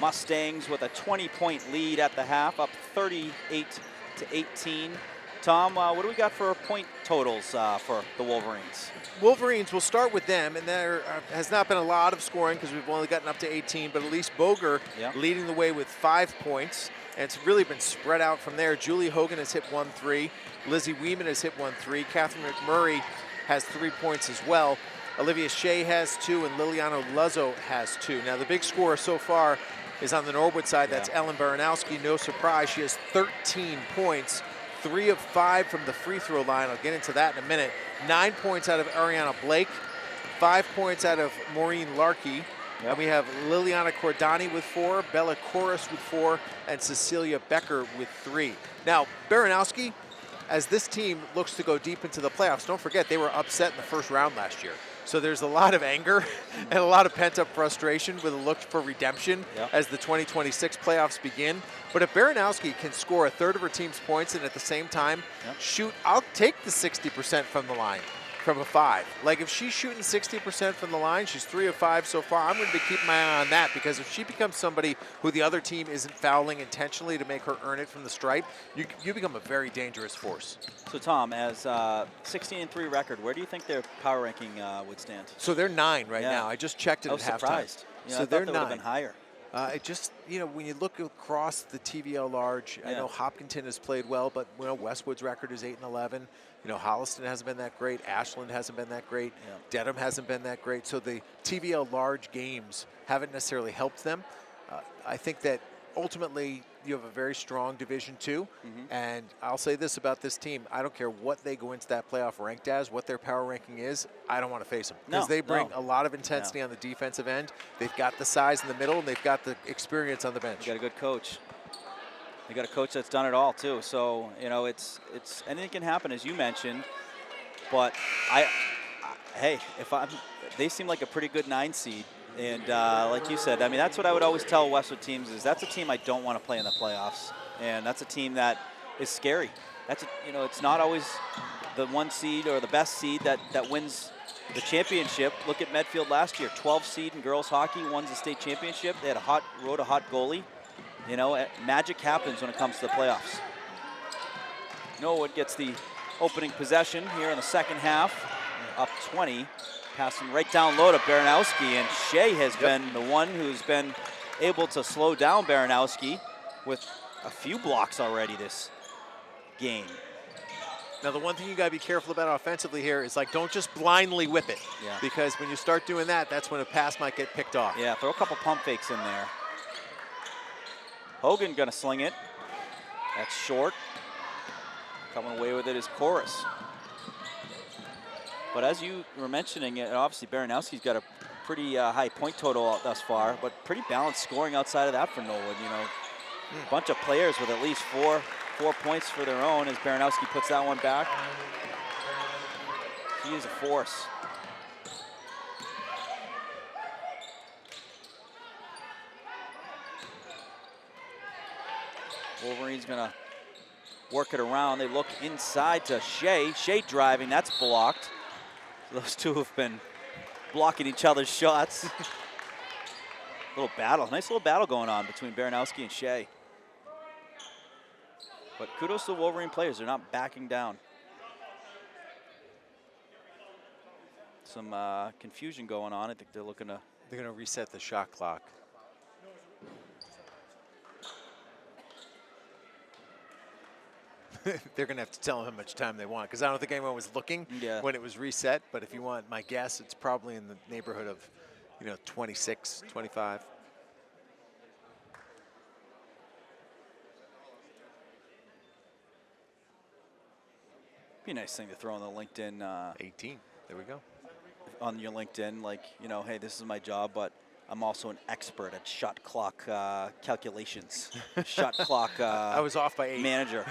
Mustangs with a 20-point lead at the half, up 38-18. Tom, what do we got for point totals for the Wolverines? Wolverines, we'll start with them, and there has not been a lot of scoring because we've only gotten up to 18, but at least Boger leading the way with 5 points, and it's really been spread out from there. Julie Hogan has hit 1 3. Lizzie Weeman has hit 1 3. Catherine McMurray has 3 points as well. Olivia Shea has 2, and Liliana Luzzo has 2. Now, the big scorer so far is on the Norwood side. That's Ellen Baranowski. No surprise, she has 13 points. 3 of 5 from the free throw line. I'll get into that in a minute. 9 points out of Ariana Blake, 5 points out of Maureen Larkey. And we have Liliana Cordani with 4, Bella Corus with 4, and Cecilia Becker with 3. Now, Baranowski, as this team looks to go deep into the playoffs, don't forget they were upset in the first round last year. So there's a lot of anger and a lot of pent-up frustration with a look for redemption as the 2026 playoffs begin. But if Baranowski can score a third of her team's points and at the same time shoot, I'll take the 60% from the line, from a 5. Like if she's shooting 60% from the line, she's 3 of 5 so far, I'm going to be keeping my eye on that, because if she becomes somebody who the other team isn't fouling intentionally to make her earn it from the stripe, you become a very dangerous force. So Tom, as 16-3 record, where do you think their power ranking would stand? So they're 9 right now. I just checked it I was at halftime. surprised. You know, So I thought they're they would 9. have been higher. It just, when you look across the TVL large, I know Hopkinton has played well, but Westwood's record is 8-11. Holliston hasn't been that great. Ashland hasn't been that great. Dedham hasn't been that great. So the TVL large games haven't necessarily helped them. I think that ultimately you have a very strong Division II, and I'll say this about this team: I don't care what they go into that playoff ranked as, what their power ranking is. I don't want to face them because they bring a lot of intensity on the defensive end. They've got the size in the middle, and they've got the experience on the bench. You got a good coach. They got a coach that's done it all too. So it's anything can happen, as you mentioned. But they seem like a pretty good 9 seed. And like you said, I mean, that's what I would always tell Westwood teams is that's a team I don't want to play in the playoffs. And that's a team that is scary. It's not always the 1 seed or the best seed that wins the championship. Look at Medfield last year, 12 seed in girls hockey, won the state championship. They had a hot goalie. Magic happens when it comes to the playoffs. Norwood gets the opening possession here in the second half, up 20. Passing right down low to Baranowski, and Shea has been the one who's been able to slow down Baranowski with a few blocks already this game. Now, the one thing you got to be careful about offensively here is, don't just blindly whip it. Because when you start doing that, that's when a pass might get picked off. Yeah, throw a couple pump fakes in there. Hogan going to sling it. That's short. Coming away with it is Chorus. But as you were mentioning, obviously Baranowski's got a pretty high point total thus far, but pretty balanced scoring outside of that for Norwood. A bunch of players with at least four points for their own as Baranowski puts that one back. He is a force. Wolverine's gonna work it around. They look inside to Shea. Shea driving, that's blocked. Those two have been blocking each other's shots. Little battle, nice little battle going on between Baranowski and Shea. But kudos to the Wolverine players, they're not backing down. Some confusion going on. I think they're looking to... They're going to reset the shot clock. They're going to have to tell them how much time they want, because I don't think anyone was looking when it was reset. But if you want my guess, it's probably in the neighborhood of, 26, 25. Be a nice thing to throw on the LinkedIn. 18. There we go. On your LinkedIn, hey, this is my job, but I'm also an expert at shot clock calculations. Shot clock I was off by 8. Manager.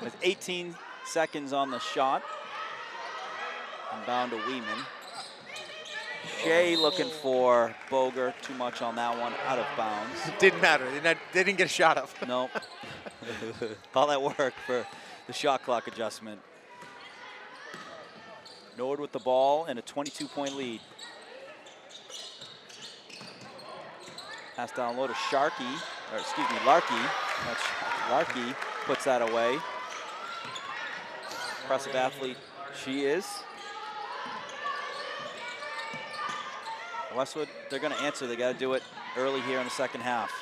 With 18 seconds on the shot. Inbound to Weeman. Shea looking for Boger. Too much on that one, out of bounds. It didn't matter. They didn't get a shot up. Nope. All that work for the shot clock adjustment. Norwood with the ball and a 22-point lead. Pass down low to Larkey. That's Larkey puts that away. Impressive athlete she is. Westwood, they're going to answer. They got to do it early here in the second half.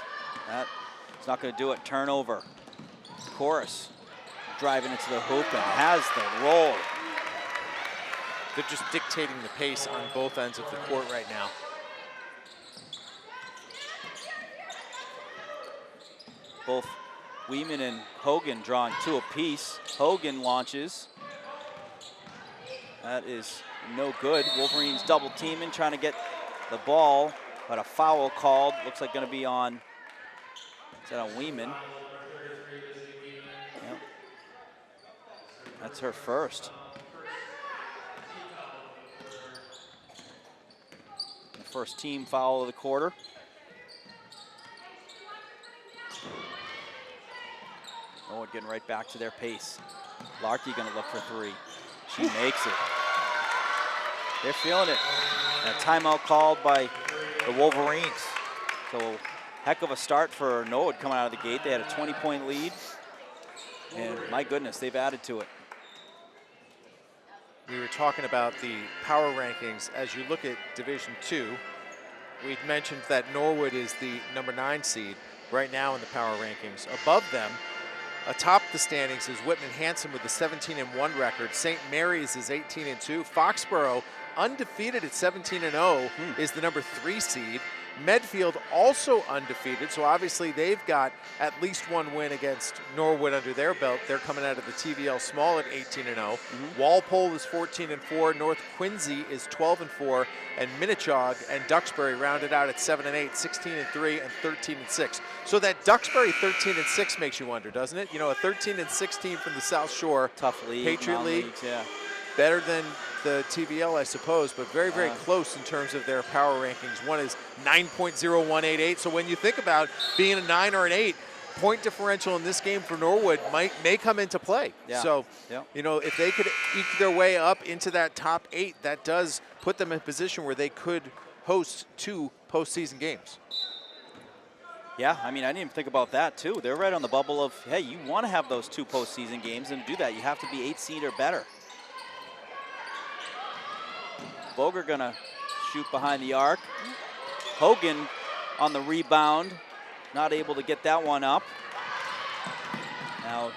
That's not going to do it. Turnover. Chorus driving into the hoop and has the roll. They're just dictating the pace on both ends of the court right now. Both Weeman and Hogan drawing 2 apiece. Hogan launches. That is no good. Wolverines double teaming, trying to get the ball, but a foul called. Looks like going to be on, is that on Weeman? Yep. That's her first. The first team foul of the quarter. Norwood getting right back to their pace. Larkey going to look for 3. She makes it. They're feeling it. And a timeout called by the Wolverines. So heck of a start for Norwood coming out of the gate. They had a 20-point lead. And my goodness, they've added to it. We were talking about the power rankings. As you look at Division II, we'd mentioned that Norwood is the number 9 seed right now in the power rankings. Above them, atop the standings, is Whitman-Hanson with a 17-1 record. St. Mary's is 18-2. Foxborough, undefeated at 17-0, is the number 3 seed. Medfield also undefeated, so obviously they've got at least 1 win against Norwood under their belt. They're coming out of the TVL Small at 18-0. Walpole is 14-4. North Quincy is 12-4, and Minnechaug and Duxbury rounded out at 7-8, 16-3, and 13-6. So that Duxbury 13-6 makes you wonder, doesn't it? You know, a 13-6 team from the South Shore, Tough league, Patriot League, leagues, yeah. better than the TVL, I suppose, but very, very close in terms of their power rankings. One is 9.0188. So when you think about being a 9 or an 8, point differential in this game for Norwood may come into play. Yeah. So, you know, if they could eke their way up into that top 8, that does put them in a position where they could host 2 postseason games. Yeah, I mean, I didn't even think about that, too. They're right on the bubble of, hey, you want to have those 2 postseason games, and to do that, you have to be 8 seed or better. Boger gonna shoot behind the arc. Hogan on the rebound, not able to get that one up. Now,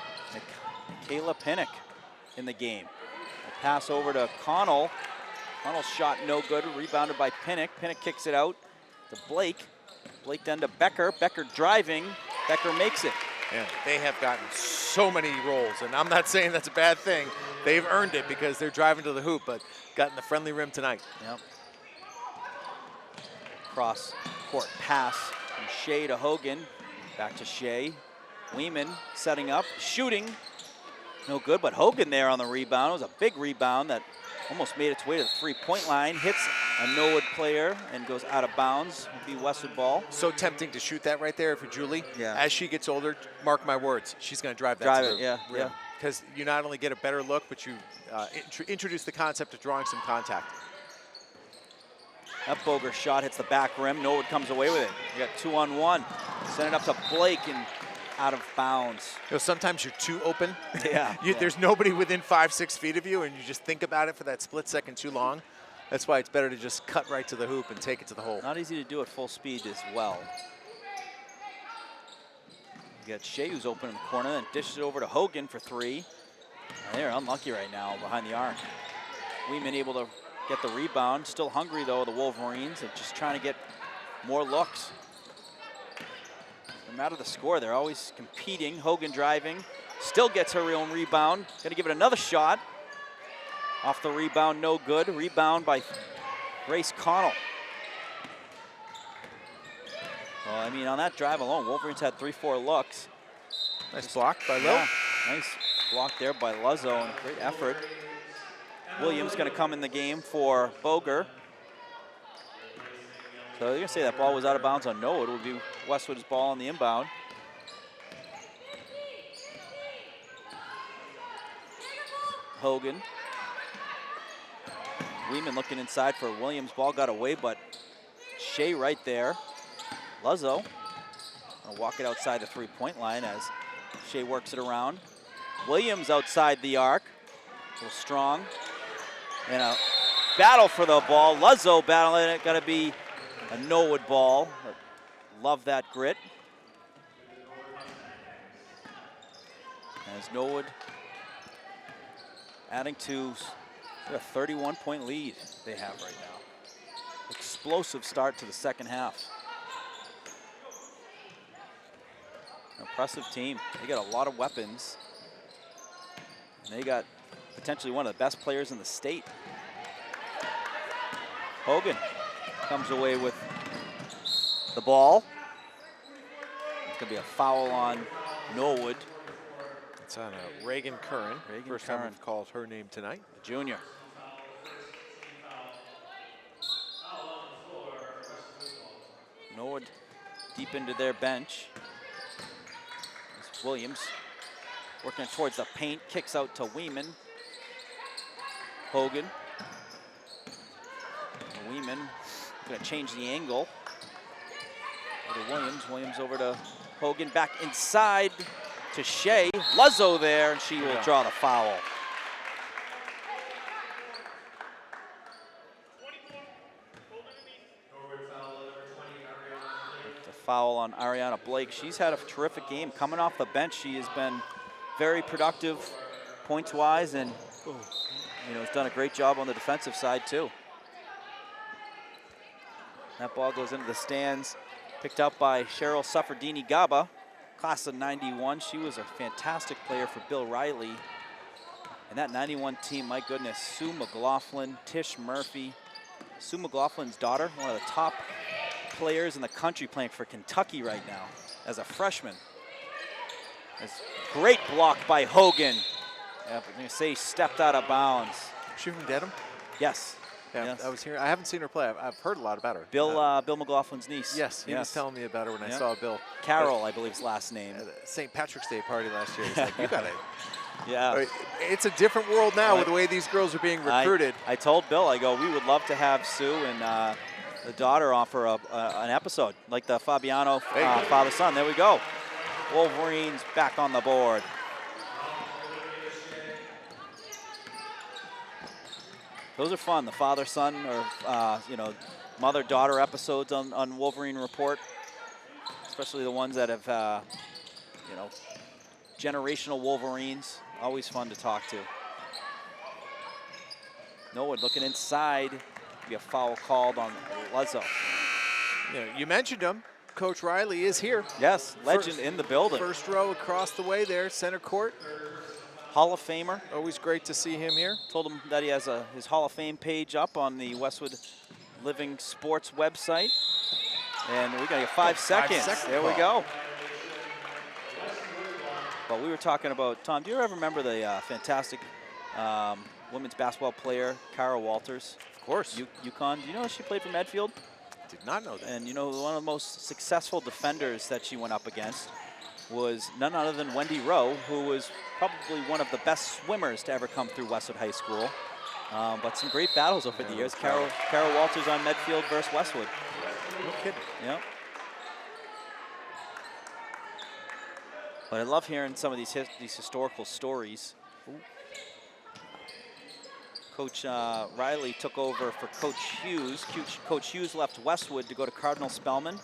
Kayla Pinnock in the game. A pass over to Connell. Connell's shot no good, rebounded by Pinnock. Pinnock kicks it out to Blake. Blake then to Becker. Becker driving. Becker makes it. Yeah, they have gotten so many rolls, and I'm not saying that's a bad thing. They've earned it because they're driving to the hoop, but gotten the friendly rim tonight. Yep. Cross court pass from Shea to Hogan. Back to Shea. Weeman setting up, shooting. No good, but Hogan there on the rebound. It was a big rebound that almost made its way to the 3-point line. Hits a Norwood player and goes out of bounds. It'll be Westwood ball. So tempting to shoot that right there for Julie. Yeah. As she gets older, mark my words, she's going to drive that. Drive it, yeah. Because you not only get a better look, but you introduce the concept of drawing some contact. That Boger shot hits the back rim. Norwood comes away with it. You got 2-on-1. Send it up to Blake and out of bounds. You know, sometimes you're too open. Yeah. There's nobody within 5-6 feet of you, and you just think about it for that split second too long. That's why it's better to just cut right to the hoop and take it to the hole. Not easy to do at full speed as well. You got Shea who's open in the corner, then dishes it over to Hogan for 3. They're unlucky right now behind the arc. Weeman able to get the rebound. Still hungry though, the Wolverines, and just trying to get more looks. No matter the score, they're always competing. Hogan driving, still gets her own rebound. Gonna give it another shot. Off the rebound, no good. Rebound by Grace Connell. Well, I mean, on that drive alone, Wolverines had 3-4 looks. Nice block by Lil. Yeah, nice block there by Luzzo, and great effort. Williams going to come in the game for Boger. So you're going to say that ball was out of bounds on Norwood. It would be Westwood's ball on the inbound. Hogan. Weeman looking inside for Williams. Ball got away, but Shea right there. Luzzo will walk it outside the three-point line as Shea works it around. Williams outside the arc. A little strong. And a battle for the ball. Luzzo battling it. Got to be a Norwood ball. Love that grit. As Norwood adding to a 31-point lead they have right now. Explosive start to the second half. Impressive team. They got a lot of weapons. And they got potentially one of the best players in the state. Hogan comes away with the ball. It's going to be a foul on Norwood. It's on Reagan Curran. First time we've called her name tonight. The junior. Norwood deep into their bench. It's Williams working towards the paint, kicks out to Weeman. Hogan. Weeman gonna change the angle. Over to Williams. Williams over to Hogan, back inside to Shea. Luzzo there, and she will draw the foul. The foul on Ariana Blake. She's had a terrific game. Coming off the bench, she has been very productive points-wise, and has done a great job on the defensive side too. That ball goes into the stands, picked up by Cheryl Sufferdini Gaba, class of 91. She was a fantastic player for Bill Riley. And that 91 team, my goodness, Sue McLaughlin, Tish Murphy. Sue McLaughlin's daughter, one of the top players in the country playing for Kentucky right now as a freshman. It's great block by Hogan. I'm going to say he stepped out of bounds. She from Dedham? Yes. Yeah, yes. I was here. I haven't seen her play. I've heard a lot about her. Bill McLaughlin's niece. Yes, he was telling me about her when I saw Bill. Carol, I believe his last name. At the St. Patrick's Day party last year. He's like, you got it. Yeah. It's a different world now with the way these girls are being recruited. I told Bill, I go, we would love to have Sue and the daughter offer an episode, like the Fabiano father-son. There we go. Wolverines back on the board. Those are fun, the father-son or, mother-daughter episodes on Wolverine Report, especially the ones that have, generational Wolverines. Always fun to talk to. Norwood looking inside. Be a foul called on Luzzo. You mentioned him. Coach Riley is here. Yes, legend in the building. First row across the way there, center court. Hall of Famer. Always great to see him here. Told him that he has his Hall of Fame page up on the Westwood Living Sports website. And we got 5 seconds. There we go. But we were talking about, Tom, do you ever remember the fantastic women's basketball player, Kara Walters? Of course. UConn. Do you know she played for Medfield? Did not know that. And one of the most successful defenders that she went up against was none other than Wendy Rowe, who was probably one of the best swimmers to ever come through Westwood High School. But some great battles over the years. Kara Walters on Medfield versus Westwood. No kidding. Yep. But I love hearing some of these historical stories. Ooh. Coach Riley took over for Coach Hughes. Coach Hughes left Westwood to go to Cardinal Spellman.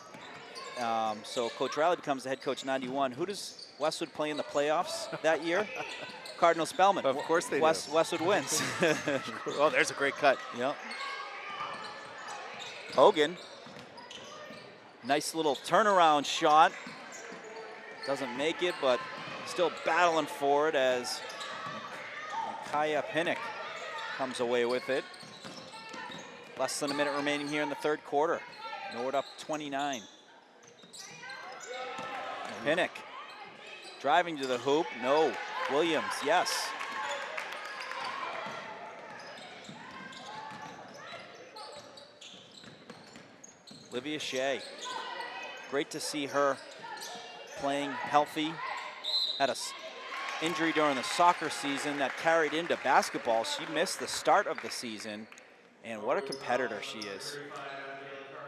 So Coach Riley becomes the head coach in 91. Who does Westwood play in the playoffs that year? Cardinal Spellman. Of course they do. Westwood wins. Oh, there's a great cut. Yep. Hogan. Nice little turnaround shot. Doesn't make it, but still battling for it as Kaya Pinnock comes away with it. Less than a minute remaining here in the third quarter. Norwood up 29. Pinnock driving to the hoop. No. Williams, yes. Olivia Shea. Great to see her playing healthy. Had a injury during the soccer season that carried into basketball. She missed the start of the season, and what a competitor she is.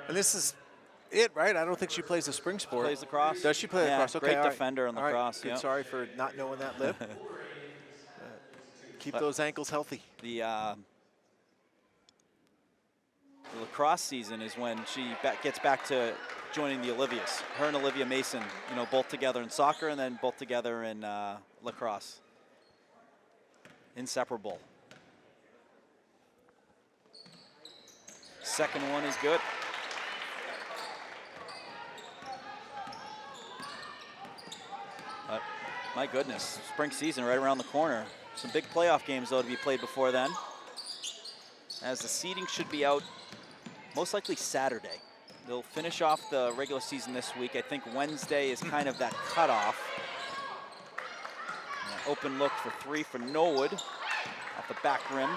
And this is it, right? I don't think she plays a spring sport. Plays lacrosse. Does she play yeah, lacrosse? Okay, great all right. defender in All right, lacrosse. good. Yeah. Sorry for not knowing that, Liv. Keep those ankles healthy. The lacrosse season is when she gets back to joining the Olivias. Her and Olivia Mason, you know, both together in soccer and then both together in lacrosse. Inseparable. Second one is good. My goodness, spring season right around the corner. Some big playoff games, though, to be played before then. As the seeding should be out most likely Saturday. They'll finish off the regular season this week. I think Wednesday is kind of that cutoff. An open look for three for Norwood off the back rim.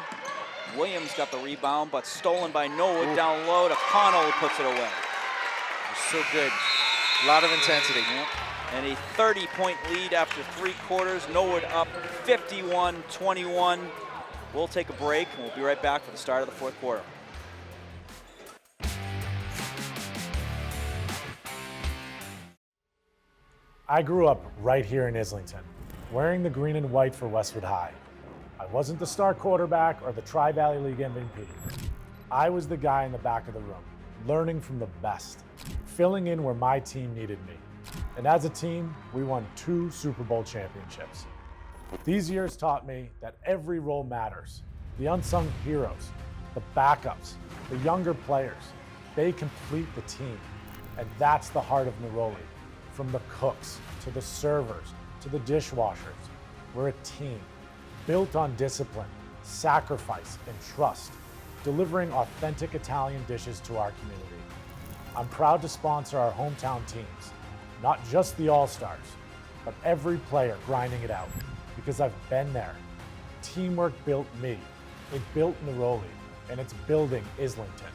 Williams got the rebound, but stolen by Norwood. Down low to Connell, who puts it away. So good. A lot of intensity. Yep. And a 30-point lead after 3 quarters. Norwood up 51-21. We'll take a break, and we'll be right back for the start of the 4th quarter. I grew up right here in Islington, wearing the green and white for Westwood High. I wasn't the star quarterback or the Tri-Valley League MVP. I was the guy in the back of the room, learning from the best, filling in where my team needed me. And as a team, we won 2 Super Bowl championships. These years taught me that every role matters. The unsung heroes, the backups, the younger players, they complete the team. And that's the heart of Neroli. From the cooks, to the servers, to the dishwashers, we're a team, built on discipline, sacrifice, and trust, delivering authentic Italian dishes to our community. I'm proud to sponsor our hometown teams, not just the All-Stars, but every player grinding it out, because I've been there. Teamwork built me, it built Neroli, and it's building Islington.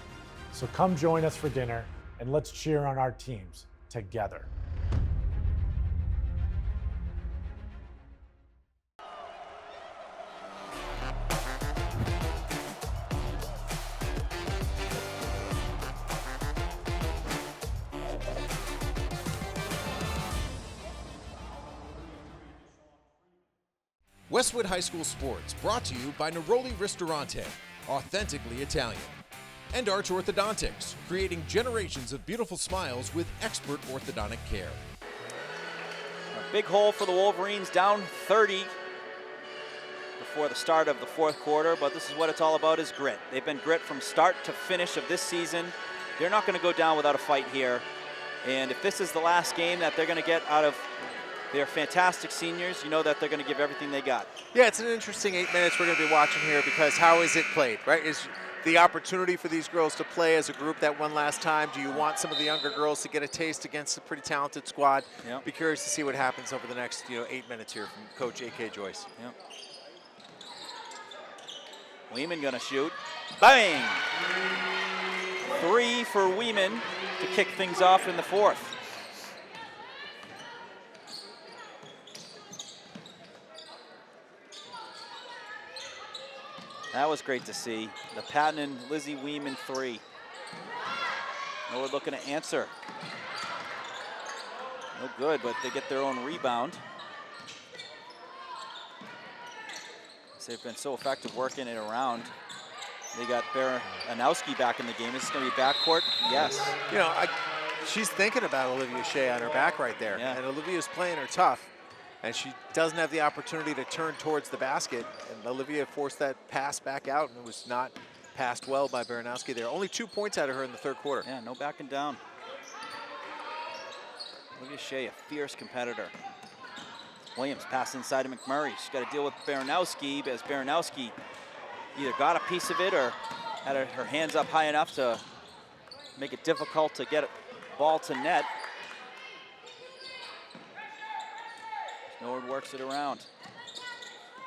So come join us for dinner, and let's cheer on our teams together. Westwood High School Sports, brought to you by Neroli Ristorante, authentically Italian. And Arch Orthodontics, creating generations of beautiful smiles with expert orthodontic care. A big hole for the Wolverines, down 30 before the start of the 4th quarter, but this is what it's all about, is grit. They've been grit from start to finish of this season. They're not going to go down without a fight here. And if this is the last game that they're going to get out of their fantastic seniors, you know that they're going to give everything they got. Yeah, it's an interesting 8 minutes we're going to be watching here, because how is it played, right? Is the opportunity for these girls to play as a group that one last time? Do you want some of the younger girls to get a taste against a pretty talented squad? Yep. Be curious to see what happens over the next 8 minutes here from Coach A.K. Joyce. Yep. Weeman gonna shoot. Bang! 3 for Weeman to kick things off in the 4th. That was great to see. The Patton and Lizzie Weeman 3. Norwood looking to answer. No good, but they get their own rebound. They've been so effective working it around. They got Baranowski back in the game. Is this going to be backcourt? Yes. She's thinking about Olivia Shea on her back right there. Yeah. And Olivia's playing her tough. And she doesn't have the opportunity to turn towards the basket. And Olivia forced that pass back out, and it was not passed well by Baranowski there. Only 2 points out of her in the 3rd quarter. Yeah, no backing down. Olivia Shea, a fierce competitor. Williams pass inside to McMurray. She's got to deal with Baranowski, as Baranowski either got a piece of it or had her hands up high enough to make it difficult to get a ball to net. Norwood works it around.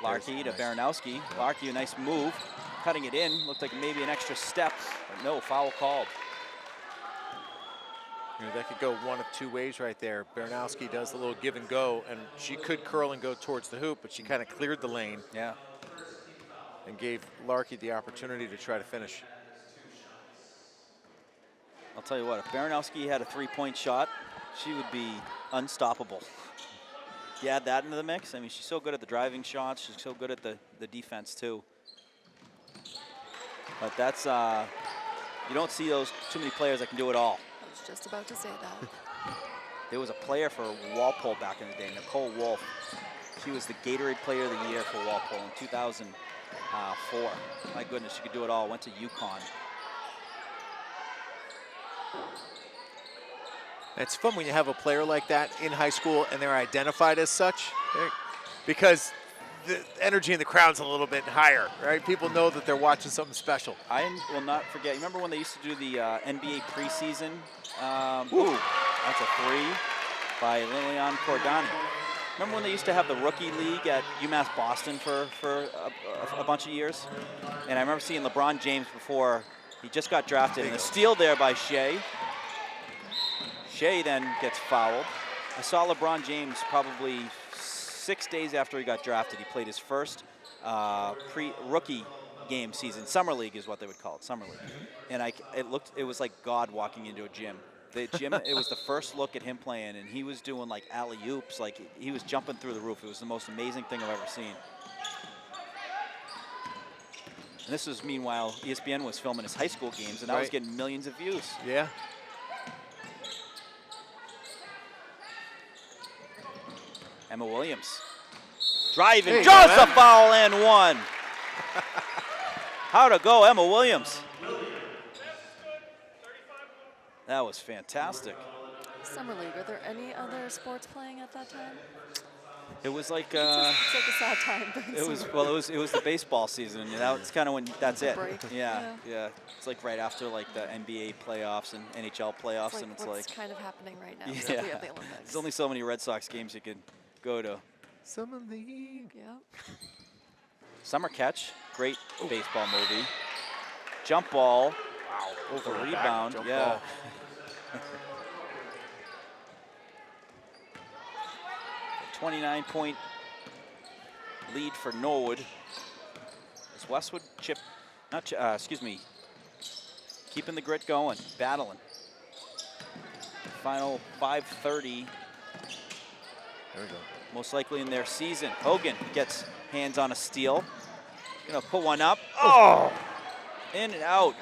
Larkey to Baranowski. Larkey, a nice move, cutting it in. Looked like maybe an extra step, but no, foul called. You know, that could go one of two ways right there. Baranowski does a little give and go, and she could curl and go towards the hoop, but she kind of cleared the lane. Yeah. And gave Larkey the opportunity to try to finish. I'll tell you what, if Baranowski had a three-point shot, she would be unstoppable. You add that into the mix, I mean, she's so good at the driving shots. She's so good at the defense, too. But that's, you don't see those too many players that can do it all. I was just about to say that. There was a player for Walpole back in the day, Nicole Wolf. She was the Gatorade Player of the Year for Walpole in 2004. My goodness, she could do it all. Went to UConn. It's fun when you have a player like that in high school and they're identified as such, because the energy in the crowd's a little bit higher, right? People know that they're watching something special. I will not forget. You remember when they used to do the NBA preseason? Ooh, that's a three by Lilian Cordani. Remember when they used to have the rookie league at UMass Boston for a bunch of years? And I remember seeing LeBron James before he just got drafted. And a steal there by Shea. Shea then gets fouled. I saw LeBron James probably 6 days after he got drafted. He played his first rookie game season. Summer league is what they would call it, summer league. And it was like God walking into a gym. The gym, it was the first look at him playing, and he was doing like alley-oops, like he was jumping through the roof. It was the most amazing thing I've ever seen. And this was, meanwhile, ESPN was filming his high school games, and I was getting millions of views. Yeah. Emma Williams. Driving, draws the foul, and one. How to go, Emma Williams. That was fantastic. Summer League, are there any other sports playing at that time? It was like It's like a sad time. it was the baseball season, and that's kind of when that's it. Break. Yeah. It's like right after like the NBA playoffs and NHL playoffs, and it's what's like kind of happening right now. yeah. So we have the Olympics. There's only so many Red Sox games you could go to. Summer League. Yeah. Summer Catch, great baseball movie. Jump ball. Wow. Over rebound. Yeah. 29-point lead for Norwood. As Westwood keeping the grit going, battling. Final 5:30. There we go. Most likely in their season. Hogan gets hands on a steal. Gonna put one up. Oh! In and out.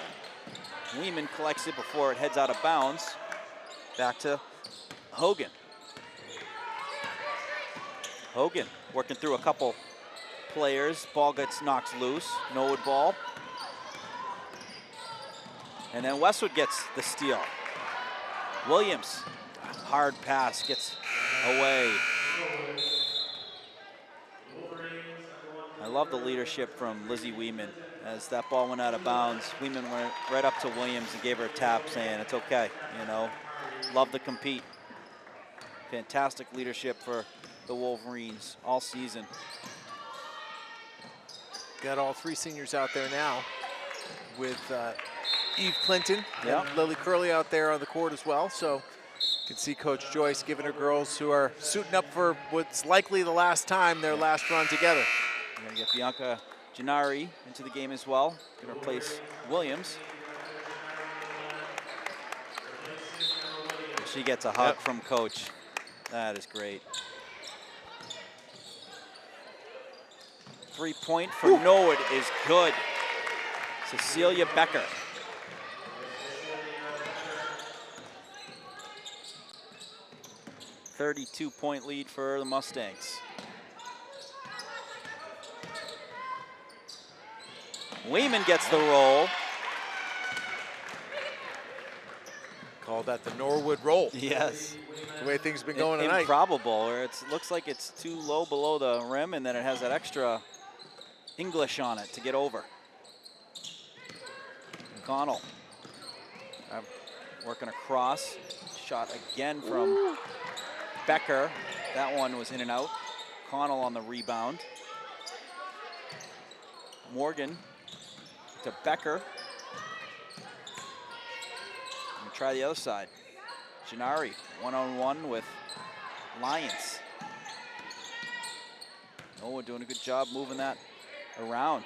Weeman collects it before it heads out of bounds. Back to Hogan. Hogan working through a couple players. Ball gets knocked loose. Norwood ball. And then Westwood gets the steal. Williams, hard pass, gets away. I love the leadership from Lizzie Weeman. As that ball went out of bounds, Weeman went right up to Williams and gave her a tap saying, it's okay, you know, love to compete. Fantastic leadership for the Wolverines all season. Got all three seniors out there now with Eve Clinton and Lily Curley out there on the court as well. So you can see Coach Joyce giving her girls who are suiting up for what's likely the last time their last run together. We're gonna get Bianca Gennari into the game as well. Gonna replace Williams. She gets a hug from Coach. That is great. 3-point for Norwood is good. Cecilia Becker. .32-point lead for the Mustangs. Weeman gets the roll. Call that the Norwood roll. Yes. The way things have been going tonight. Improbable, or it looks like it's too low below the rim, and then it has that extra English on it to get over. Connell working across. Shot again from Becker. That one was in and out. Connell on the rebound. Morgan to Becker. And try the other side. Gennari, one-on-one with Lyons. Norwood doing a good job moving that around.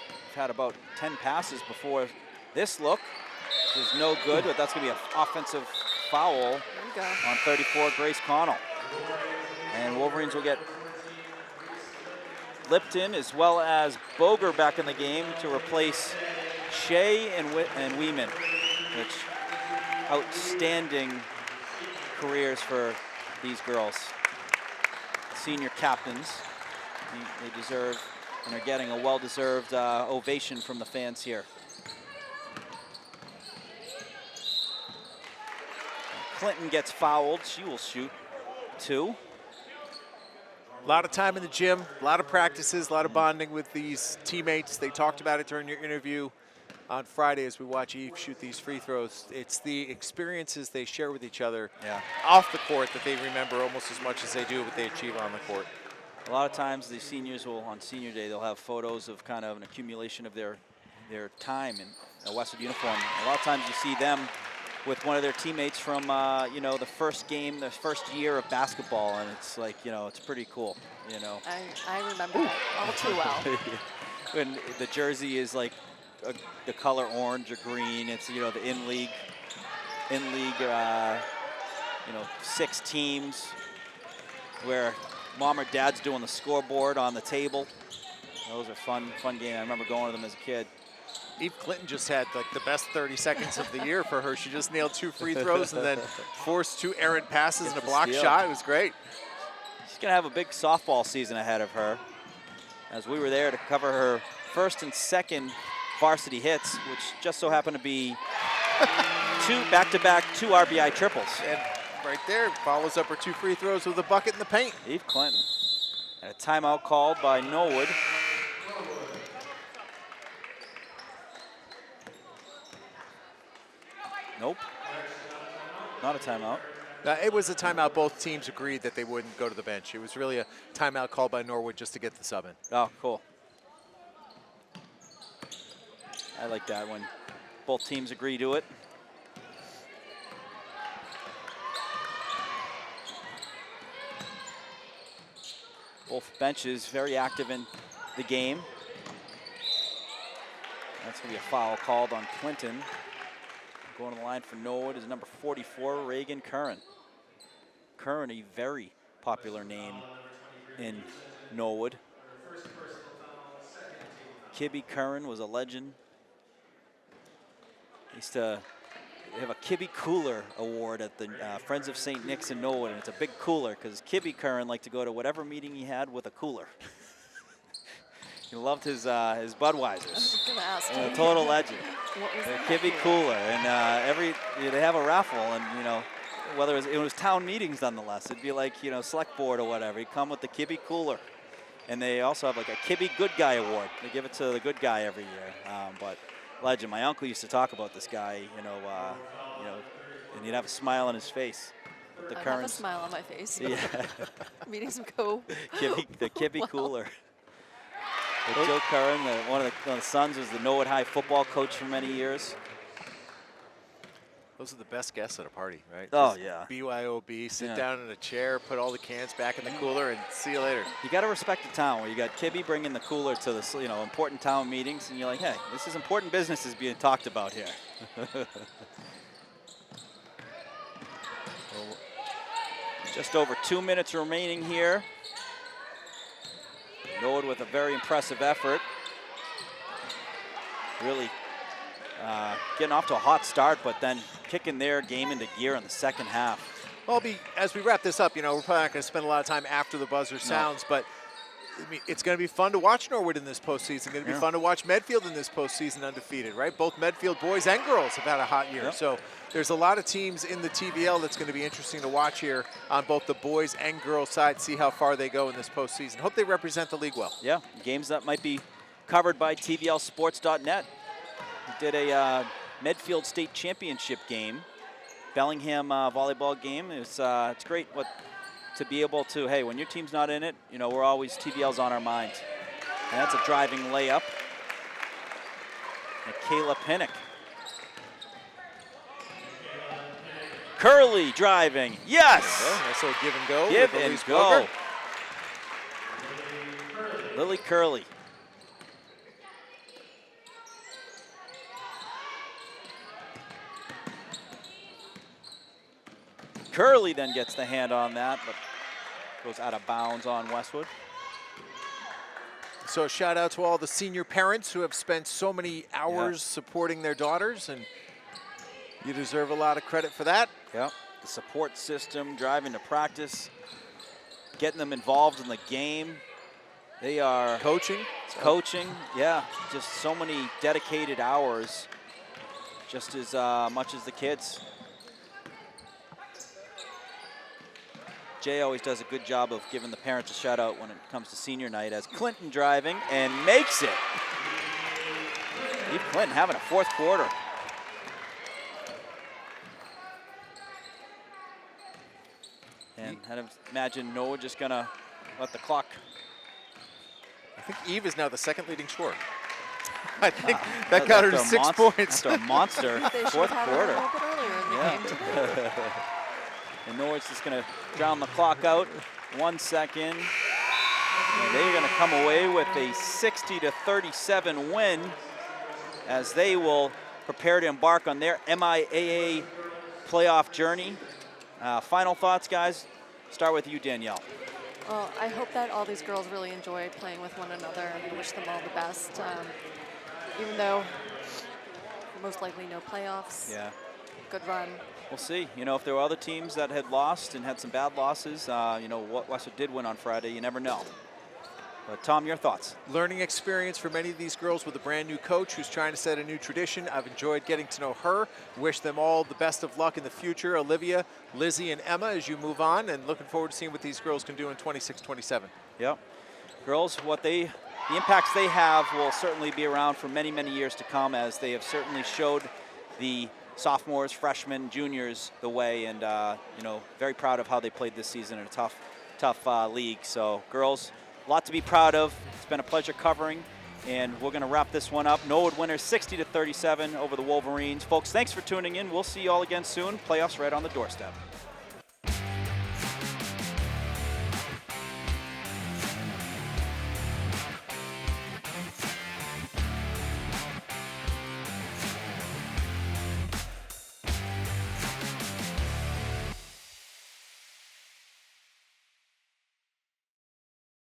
We've had about 10 passes before this look. This is no good, but that's going to be an offensive foul on 34, Grace Connell. And Wolverines will get Lipton as well as Boger back in the game to replace Shea and Weeman, which outstanding careers for these girls. Senior captains, they deserve and are getting a well-deserved ovation from the fans here. Clinton gets fouled. She will shoot 2. A lot of time in the gym, a lot of practices, a lot of bonding with these teammates. They talked about it during your interview on Friday as we watch Eve shoot these free throws. It's the experiences they share with each other off the court that they remember almost as much as they do what they achieve on the court. A lot of times the seniors will, on senior day, they'll have photos of kind of an accumulation of their time in a Westwood uniform. A lot of times you see them with one of their teammates from, you know, the first game, the first year of basketball, and it's like, you know, it's pretty cool, you know. I remember that all too well. When the jersey is like the color orange or green, it's, you know, the in-league, you know, 6 teams where mom or dad's doing the scoreboard on the table. Those are fun games. I remember going to them as a kid. Eve Clinton just had like the best 30 seconds of the year for her. She just nailed 2 free throws and then forced 2 errant passes and a block shot. It was great. She's going to have a big softball season ahead of her, as we were there to cover her first and second varsity hits, which just so happened to be 2 back-to-back 2 RBI triples. And right there, follows up her 2 free throws with a bucket in the paint. Eve Clinton. And a timeout called by Norwood. Nope, not a timeout. It was a timeout. Both teams agreed that they wouldn't go to the bench. It was really a timeout called by Norwood just to get the sub in. Oh, cool. I like that when both teams agree to it. Both benches very active in the game. That's going to be a foul called on Clinton. Going to the line for Norwood is number 44, Reagan Curran. Curran, a very popular name in Norwood. Kibby Curran was a legend. Used to have a Kibby Cooler Award at the Friends of St. Nick's in Norwood, and it's a big cooler because Kibby Curran liked to go to whatever meeting he had with a cooler. He loved his Budweisers. I was going to ask A total legend. What was that Kibby here? Cooler, and they have a raffle, and you know, whether it was town meetings nonetheless, it'd be like, you know, select board or whatever. He'd come with the Kibby Cooler, and they also have like a Kibby Good Guy Award. They give it to the good guy every year, but legend. My uncle used to talk about this guy, you know, and he'd have a smile on his face. The I have a smile on my face. Yeah. Meeting some The Kibby Wow. Cooler. Joe Curran, one of the sons, was the Norwood High football coach for many years. Those are the best guests at a party, right? Oh, Just yeah. BYOB, sit Yeah. down in a chair, put all the cans back in the cooler, and see you later. You got to respect the town. Where you got Kibby bringing the cooler to the, you know, important town meetings, and you're like, hey, this is important business is being talked about here. Just over 2 minutes remaining here. Norwood with a very impressive effort. Really getting off to a hot start, but then kicking their game into gear in the second half. Well, as we wrap this up, you know, we're probably not going to spend a lot of time after the buzzer sounds, but I mean, it's going to be fun to watch Norwood in this postseason. Going to be fun to watch Medfield in this postseason undefeated, right? Both Medfield boys and girls have had a hot year. Yep. So there's a lot of teams in the TVL that's going to be interesting to watch here on both the boys and girls side, see how far they go in this postseason. Hope they represent the league well. Yeah, games that might be covered by TVLsports.net. We did a Medfield State Championship game, Bellingham volleyball game. It's great to be able to, hey, when your team's not in it, you know, we're always, TVL's on our mind. And that's a driving layup. And Kayla Pinnock. Curley driving. Yes! Nice little give and go. Give with and Elise go. Bogert. Lily Curley. Curley then gets the hand on that, but goes out of bounds on Westwood. So a shout out to all the senior parents who have spent so many hours supporting their daughters, and you deserve a lot of credit for that. Yep. The support system, driving to practice, getting them involved in the game. They are Coaching. yeah, just so many dedicated hours, just as much as the kids. Jay always does a good job of giving the parents a shout out when it comes to senior night, as Clinton driving and makes it. Eve Clinton having a fourth quarter. And I'd imagine Norwood just gonna let the clock. I think Eve is now the second leading scorer. I think that got her to 6 points. After a monster They should fourth have had quarter. it a little bit earlier in the game today. And Norwood's just going to drown the clock out. 1 second. And they're going to come away with a 60-37 win, as they will prepare to embark on their MIAA playoff journey. Final thoughts, guys? Start with you, Danielle. Well, I hope that all these girls really enjoy playing with one another, and I wish them all the best. Even though most likely no playoffs. Yeah. Good run. We'll see. You know, if there were other teams that had lost and had some bad losses, you know, what Westwood did win on Friday, you never know. But Tom, your thoughts? Learning experience for many of these girls with a brand new coach who's trying to set a new tradition. I've enjoyed getting to know her. Wish them all the best of luck in the future. Olivia, Lizzie, and Emma as you move on, and looking forward to seeing what these girls can do in 26-27. Yep. Girls, the impacts they have will certainly be around for many, many years to come, as they have certainly showed the sophomores, freshmen, juniors the way, and you know, very proud of how they played this season in a tough league. So girls, a lot to be proud of. It's been a pleasure covering, and we're going to wrap this one up. Norwood winners 60-37 over the Wolverines. Folks, thanks for tuning in. We'll see you all again soon. Playoffs right on the doorstep.